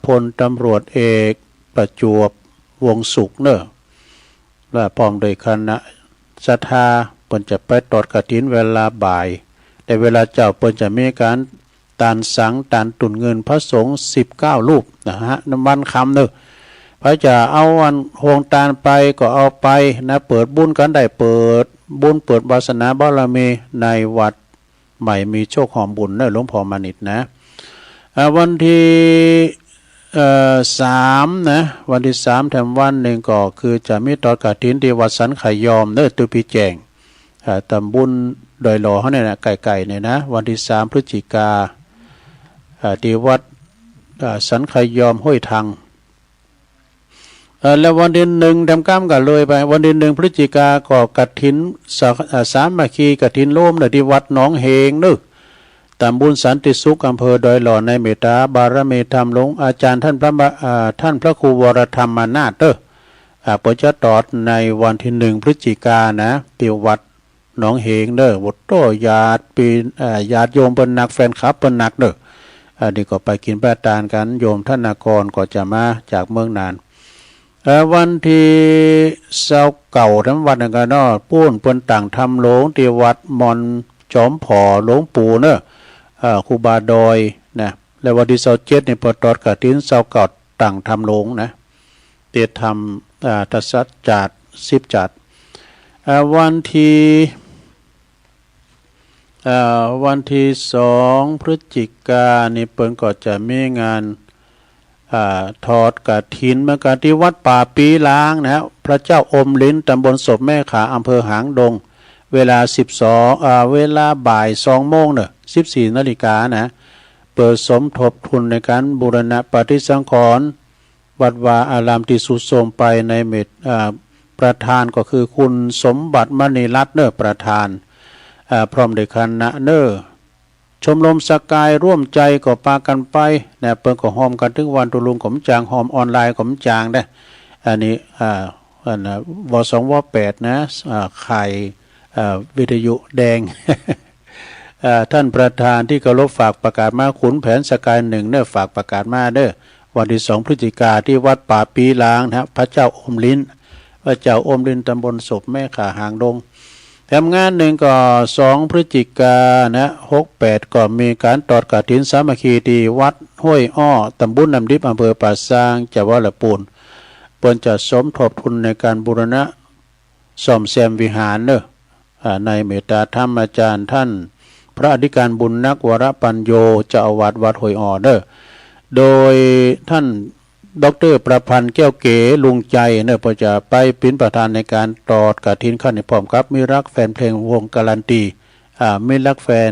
Speaker 3: พลตำรวจเอกประจวบวงสุขเนอะและพร้อมโดยคณะศรัทธาเปิ้นจะไปตอดกฐินเวลาบ่ายในเวลาเจ้าเปิ้นจะมีการตานสังตานตุนเงินพระสงฆ์19 รูปนะฮะน้ำมันคำเนอะพระจะเอาวันโฮงตานไปก็เอาไปนะเปิดบุญกันได้เปิดบุญเปิดวาสนาบารมีในวัดใหม่มีโชคหอมบุญเนอะหลวงพ่อมานิตนะวันที่3นะวันที่3แถมวันหนึ่งก็คือจะมีตอดกฐินที่วัดสันไขยอมเนอะตุปีแจงตำบลดอยหล่อเขาเนี่ยนะไก่เนี่ยนะวันที่3พฤศจิกาที่วัดสันไขยอมห้วยทังแล้ววันที่1ทำกรรมกันเลยไปวันที่1พฤศจิกาก็กฐินสามัคคีกฐินโลมเนอะที่วัดหนองเฮงเนอะตำบลสันติสุขอำเภอดอยหล่อในเมตตาบารมีธรรมหลวงอาจารย์ท่านพระครูวรธรรมนาถเปิดจะตอดในวันที่1พฤศจิกานะที่วัดหนองเฮงเด้อวัดโตญาติปีญาติโยมเป็นนักแฟนคลับเป็นนักเด้อนี่ก็ไปกินแปะตานกันโยมท่านนากรก็จะมาจากเมืองนานวันที่เก่าทั้งวันกันเนาะปุ้นเปิ้นต่างทำหลวงที่วัดมอนจอมผอหลวงปู่เนอะครูบาดอยนะแล้ววันที่27นี่เปิดตอดกฐินเก่าต่างทำหลวงนะเตรียมทำทัศจัด10 จัดวันที่2พฤศจิกานี่เปิ้นก็จะมีงาน ทอดกฐินเมื่อการที่วัดป่าปีล้างนะฮะพระเจ้าอมลิ้นตำบลศพแม่ขาอำเภอหางดงเวลาเวลาบ่าย2 โมงเนอะ14 นาฬิกานะเปิดสมทบทุนในการบูรณะปฏิสังขรณ์วัดวาอารามที่สุดโทรมไปในเมตประธานก็คือคุณสมบัติมณีรัตน์เนอประธานพร้อมด้วยคณะเนอชมรมสกายร่วมใจก็ปากันไปนะเปิดก็หอมกันถึงวันตุลุงขมจางหอมออนไลน์ขมจางได้อันนี้ว2 ว 8นะไข่วิทยุแดง ท่านประธานที่เคารพฝากประกาศมาขุนแผนสกาย1เน้อฝากประกาศมาเด้อวันที่2 พฤศจิกาที่วัดป่าปีล้างนะพระเจ้าอมลิ้นพระเจ้าอมลิ้นตำบลศพแม่ขาหางดงแถมงานหนึ่งก็2 พฤศจิกานะ68ก็มีการตอดกฐินสามัคคีที่วัดห้วยอ้อตำบลน้ำดิบอำเภอป่าซางจังหวัดลำพูนเปิ้นจะสมทบทุนในการบูรณะซ่อมแซมวิหารเด้อในเมตตาธรรมอาจารย์ท่านพระอธิการบุญนักวรปัญโยเจ้าอาวาสวัดห้วยอ้อเด้อโดยท่านดร.ประพันธ์แก้วเก๋ลุงใจเนอะจะไปเป็นประธานในการตอดกฐินขั้นในพร้อมครับมีรักแฟนเพลงวงการันตีมีรักแฟน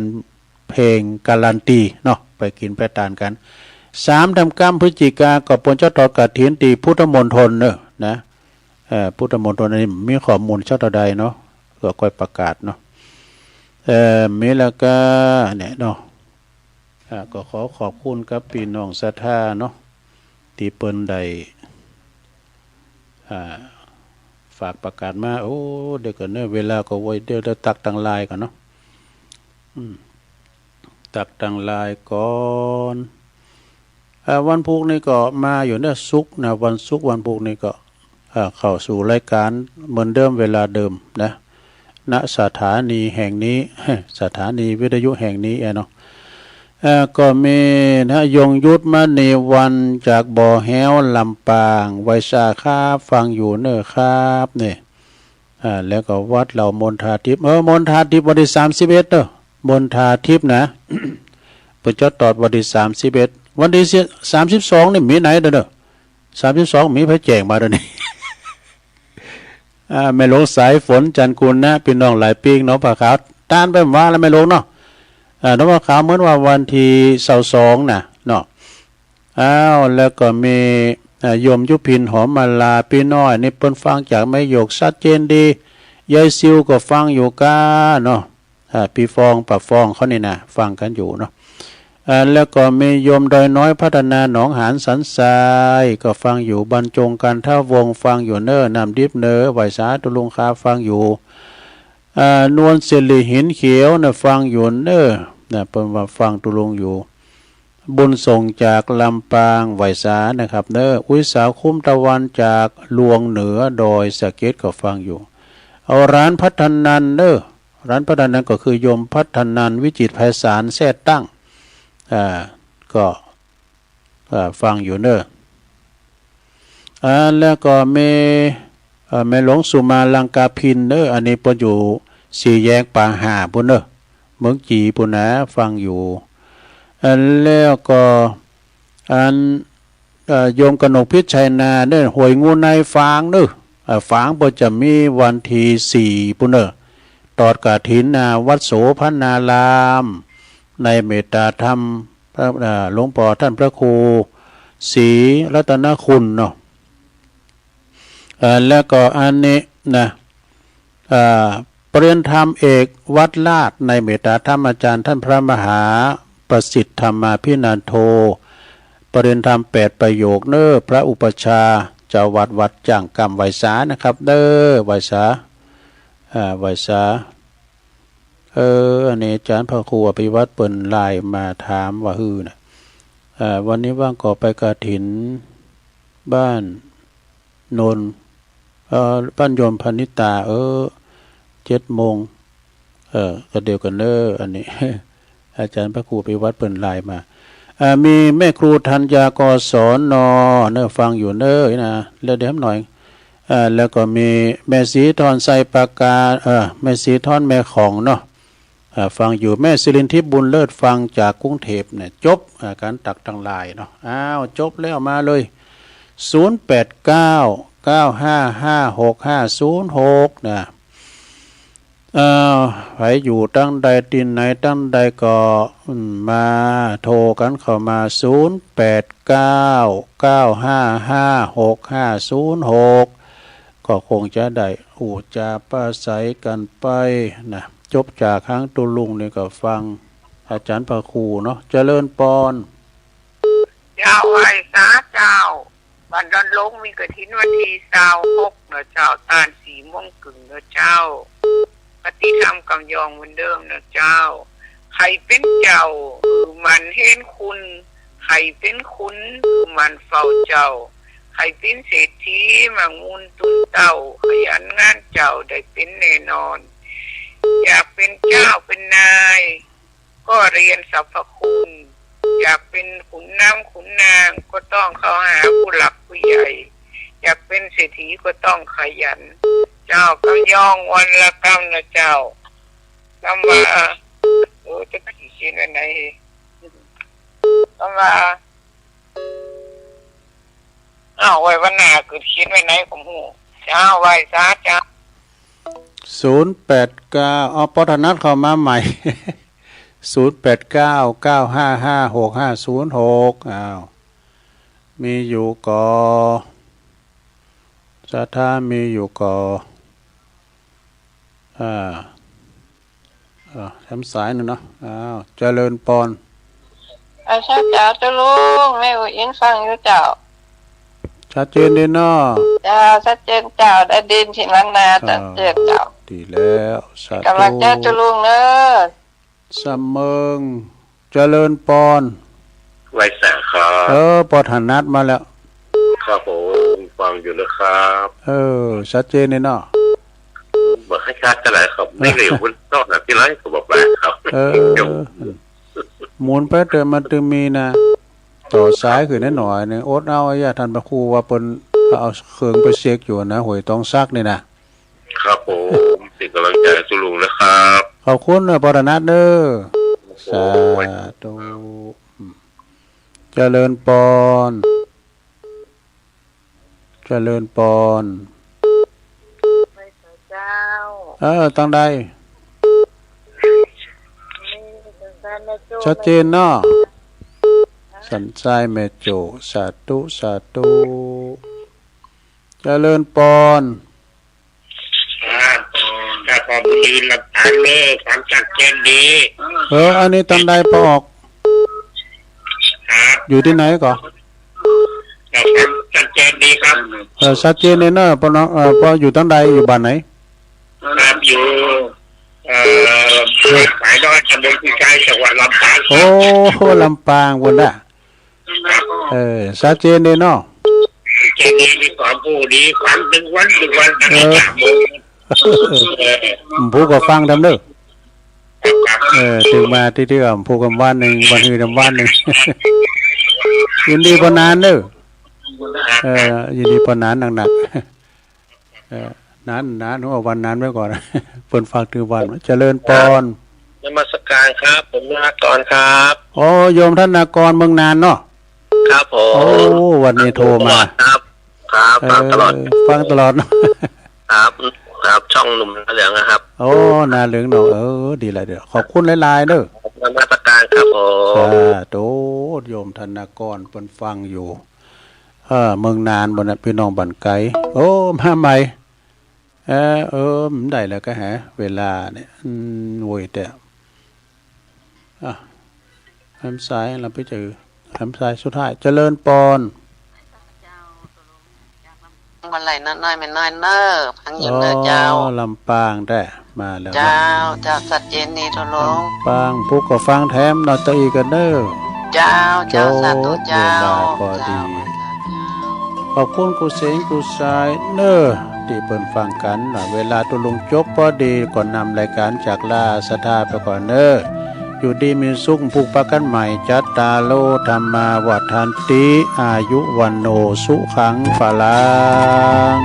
Speaker 3: เพลงการันตีเนาะไปกินไปทานกัน3 ทำกรรมพฤศจิกาก็ปนเจ้าตอดกฐินตีพุทธมณฑลเนอะนะพุทธมณฑลนี้มีข้อมูลเจ้าต่อใดเนาะก็ค่อยประกาศเนาะมีแล้วก็เนี่ยเนาะก็ขอบคุณกับพี่น้องศรัทธาเนาะที่เปิ้นได้ฝากประกาศมาโอ้เดี๋ยวก่อนเนอะเวลาก็ไว้เดี๋ยวตักตังลายก่อนเนาะตักตังลายก่อนวันพุธนี้ก็มาอยู่เนี่ยศุกร์นะวันศุกร์วันพุธนี้ก็เข้าสู่รายการเหมือนเดิมเวลาเดิมนะณสถานีแห่งนี้สถานีวิทยุแห่งนี้เนาะก็มีนะยงยุทธมณีวันจากบ่อแห้วลำปางไวชาคาฟังอยู่เนอครับเนี่ยแล้วก็วัดเหล่ามนทาทิพย์มนทาทิพย์วันที่31เนอะมนทาทิพย์นะ เปิดจอดตอดวันที่31วันที่32นี่มีไหนเด้อ32มีพระแจงมาเด้อนี่ แม่หลวงสายฝนจันกุลนะพี่น้องหลายปีเนาะผ้าขาวตานไปว่าแล้วแม่หลวงเนาะน้องผ้าขาวเหมือนว่าวันที่22น่ะเนาะแล้วก็มีโยมยุพินหอมมาลาพี่น้อยนี่เปิ้นฟังจากไม่โยกชัดเจนดียายซิวก็ฟังอยู่ก้าเนาะพี่ฟองปับฟองเขานี่นะฟังกันอยู่เนาะแล้วก็มีโยมดอยน้อยพัฒนาหนองหานสันทรายก็ฟังอยู่บรรจงกันท่าวงฟังอยู่เนอนำดิบเนอไหวสาตุลุงคาฟังอยู่นวลเสลีหินเขียวนะฟังอยู่เนอนะเป็นว่าฟังตุลุงอยู่บุญส่งจากลำปางไหวสานะครับเนออุ้ยสาวคุ้มตะวันจากลวงเหนือดอยสะเก็ดก็ฟังอยู่เอาร้านพัฒนันเนอร้านพัฒนันก็คือโยมพัฒนันวิจิตรไพศาลแท้ตั้งก็ฟังอยู่เนอะแล้วก็แม่หลวงสุมาลังกาพินเนอะอันนี้ปนอยู่4 แยกป่าหาปุ่นเนอะเมืองจีปุ่นนะฟังอยู่แล้วก็โยมกนกพิชัยนาเนอะหวยงูในฟางเนอะฟางปนจะมีวันที่4ปุ่นเนอะตอดกฐินวัดโสพนารามในเมตตาธรรมหลวงพ่อท่านพระครูศรีรัตนคุณเนาะแล้วก็อันนี้นะปริญญาธรรมเอกวัดลาดในเมตตาธรรมอาจารย์ท่านพระมหาประสิทธิ์ธรรมาภินันโทปริญญาธรรม8 ประโยคเนอพระอุปชาเจ้าวัดจ่างกรรมไวสานะครับเด้อไวสาไวสาอันนี้อาจารย์พระครูอภิวัตรเปิ่นไลน์มาถามว่านะวันนี้ว่างก่อไปกฐินบ้านนนบ้านโยมพนิตา7 โมงก็เดียวกันอันนี้ อาจารย์พระครูอภิวัตรเปิ่นไลน์มามีแม่ครูธัญญากศนฟังอยู่นะแล้วเดี๋ยวหน่อยแล้วก็มีแม่สีทอนไซปากาแม่สีทอนแม่ของเนาะ ฟังอยู่แม่สิรินทิพย์บุญเลิศฟังจากกรุงเทพเนี่ยจบการตักทั้งหลายเนาะอ้าวจบแล้วมาเลย0899555656นะใครอยู่ตั้งใดดินไหนตั้งใดก็มาโทรกันเข้ามา0899555656ก็คงจะได้อูจาป้าใสกันไปนะจบจากครั้งตุลุงนี่ก็ฟังอาจารย์พระครูเนาะเจริญปอน
Speaker 6: เจ้าไอ้สาเจ้าบันดอนลงมีกระถินวันที่26เนอะเจ้าตาน4 โมงครึ่งเนอะเจ้าปฏิธรรมกำยองเหมือนเดิมเนอะเจ้าใครเป็นเจ้ามันเห็นคุณใครเป็นคุณมันเฝ้าเจ้าใครเป็นเศรษฐีมางูลตุนเต่าขยันงานเจ้าได้เป็นแน่นอนอยากเป็นเจ้าเป็นนายก็เรียนสรรพคุณอยากเป็นขุนน้ำขุนนางก็ต้องเข้าหาผู้หลักผู้ใหญ่อยากเป็นเศรษฐีก็ต้องขยันเจ้ากำยองวันละกำนะเจ้ากำว่าจะขี่เชียนวันไหนกำว่าไว้วันหน้าเกิดเขียนไว้ไหนผมหูเจ้าไว้ซะเจ้า
Speaker 3: 089ปทนัดเข้ามาใหม่0899555656อ้าวมีอยู่ก่อสถามีอยู่ก่อทำสายหนึ่งเนาะอ้าวเจริญปอน
Speaker 6: อาชาเจ้าจะลุงแม่อุยินฟังอยู่เจ้า
Speaker 3: ชัดเจนดีเนาะ
Speaker 6: เจ้าชัดเจนเจ้าได้ดินที่มันนาชัดเจนเจ้า
Speaker 3: ดีแล้วสาธุ
Speaker 6: กำลังจะลุงเนอะ
Speaker 3: สำเมิงเจริญปอน
Speaker 7: ไว้แสงครับ
Speaker 3: ปอฐานัดมาแล้ว
Speaker 7: ครับผมฟังอยู่แล้วครับ
Speaker 3: ชัดเจนเลยเนาะ
Speaker 7: บอกให้ชัดจะไหนครับไม่เหลวคุณนอกจากที่ไรก็บอกไปครับ
Speaker 3: หมุนไปเติมมันตึงมีนะต่อซ้ายคือนิดหน่อยเนี่ยโอ๊ตเอาไอ้ยาทันพระครูว่าเปิ้นเอาเครื่องไปเช็คอยู่นะหวยต้องซักนี่นะครับ
Speaker 7: ผมสิ่งกำลังใจสุลุงนะครับ
Speaker 3: ขอบคุณปรนัทเด้อสาธุเจริญปอนเจริญปอนตั้งใดชัดเจนเนาะสันใจเมโจสาธุสาธุเจริญปอน
Speaker 7: ถ้าพอบุญหลักฐานเลยความชัดเจนดี
Speaker 3: อันนี้ตั้งใดปอกอยู่ที่ไหนก่อน
Speaker 7: ชัดเจนดีครับ
Speaker 3: ชัดเจนเลยเนอะปออยู่ตั้งใดอยู่บ้านไหน
Speaker 7: ครับอยู่สายดอยตำบลกุยไก่จังหวัดลำปาง
Speaker 3: โอ้ลำปางบนน่ะชัดเจนเลยเนาะ
Speaker 7: เจนดีมีความผู้ดีความถึงวัน
Speaker 3: ผู้ก็ฟังทำเด้อถึงมาที่ผู้กันวันหนึ่งวันอื่นวันหนึ่งยินดีพอนานเด้อยินดีพอนานหนักๆนานหัววันนั้นไว้ก่อนเปิดฟังถือวันเจริญปอน
Speaker 7: นมัสการครับผมนากรครับ
Speaker 3: โยมท่านนากรเมืองนานเนาะ
Speaker 7: ครับผม
Speaker 3: วันนี้โทรมา
Speaker 7: ครับฟังตลอด
Speaker 3: ครับ
Speaker 7: ช่องหนุ่มนาเหลืองนะครับ
Speaker 3: นาเหลืองเนาะดีเลยเด้อขอบคุณหลายๆเด้
Speaker 7: อนมัสการครับผม
Speaker 3: โยมท่านนากรเปิดฟังอยู่เมืองนานบนพี่น้องบันไกมาใหม่ได้แล้วก็หาเวลาเนี่ยโวยแต่ทำสายเราไปเจอทำสายสุดท้ายเจริญปอน
Speaker 6: มันไหลน้อยๆมันน้อยเนอพังยินเนอเจ้า
Speaker 3: ลำปางได้มาแล้ว
Speaker 6: เจ้าสัตว์เจนนี่ทลง
Speaker 3: ลำปางพวกก็ฟังแถมนอตอีกันเนอ
Speaker 6: เจ้าสัตว์ตัวเจ้า
Speaker 3: พอดีขอบคุณกูเสงกูสายเนอที่เปิดฟังกันเวลาตุลุงจบพอดีก่อนนำรายการจากลาสถาไปก่อนเนออยู่ดีมีสุขผูกปะกันใหม่จัตตาโลธรรมาวัฏันติอายุวันโนสุขังฝลัง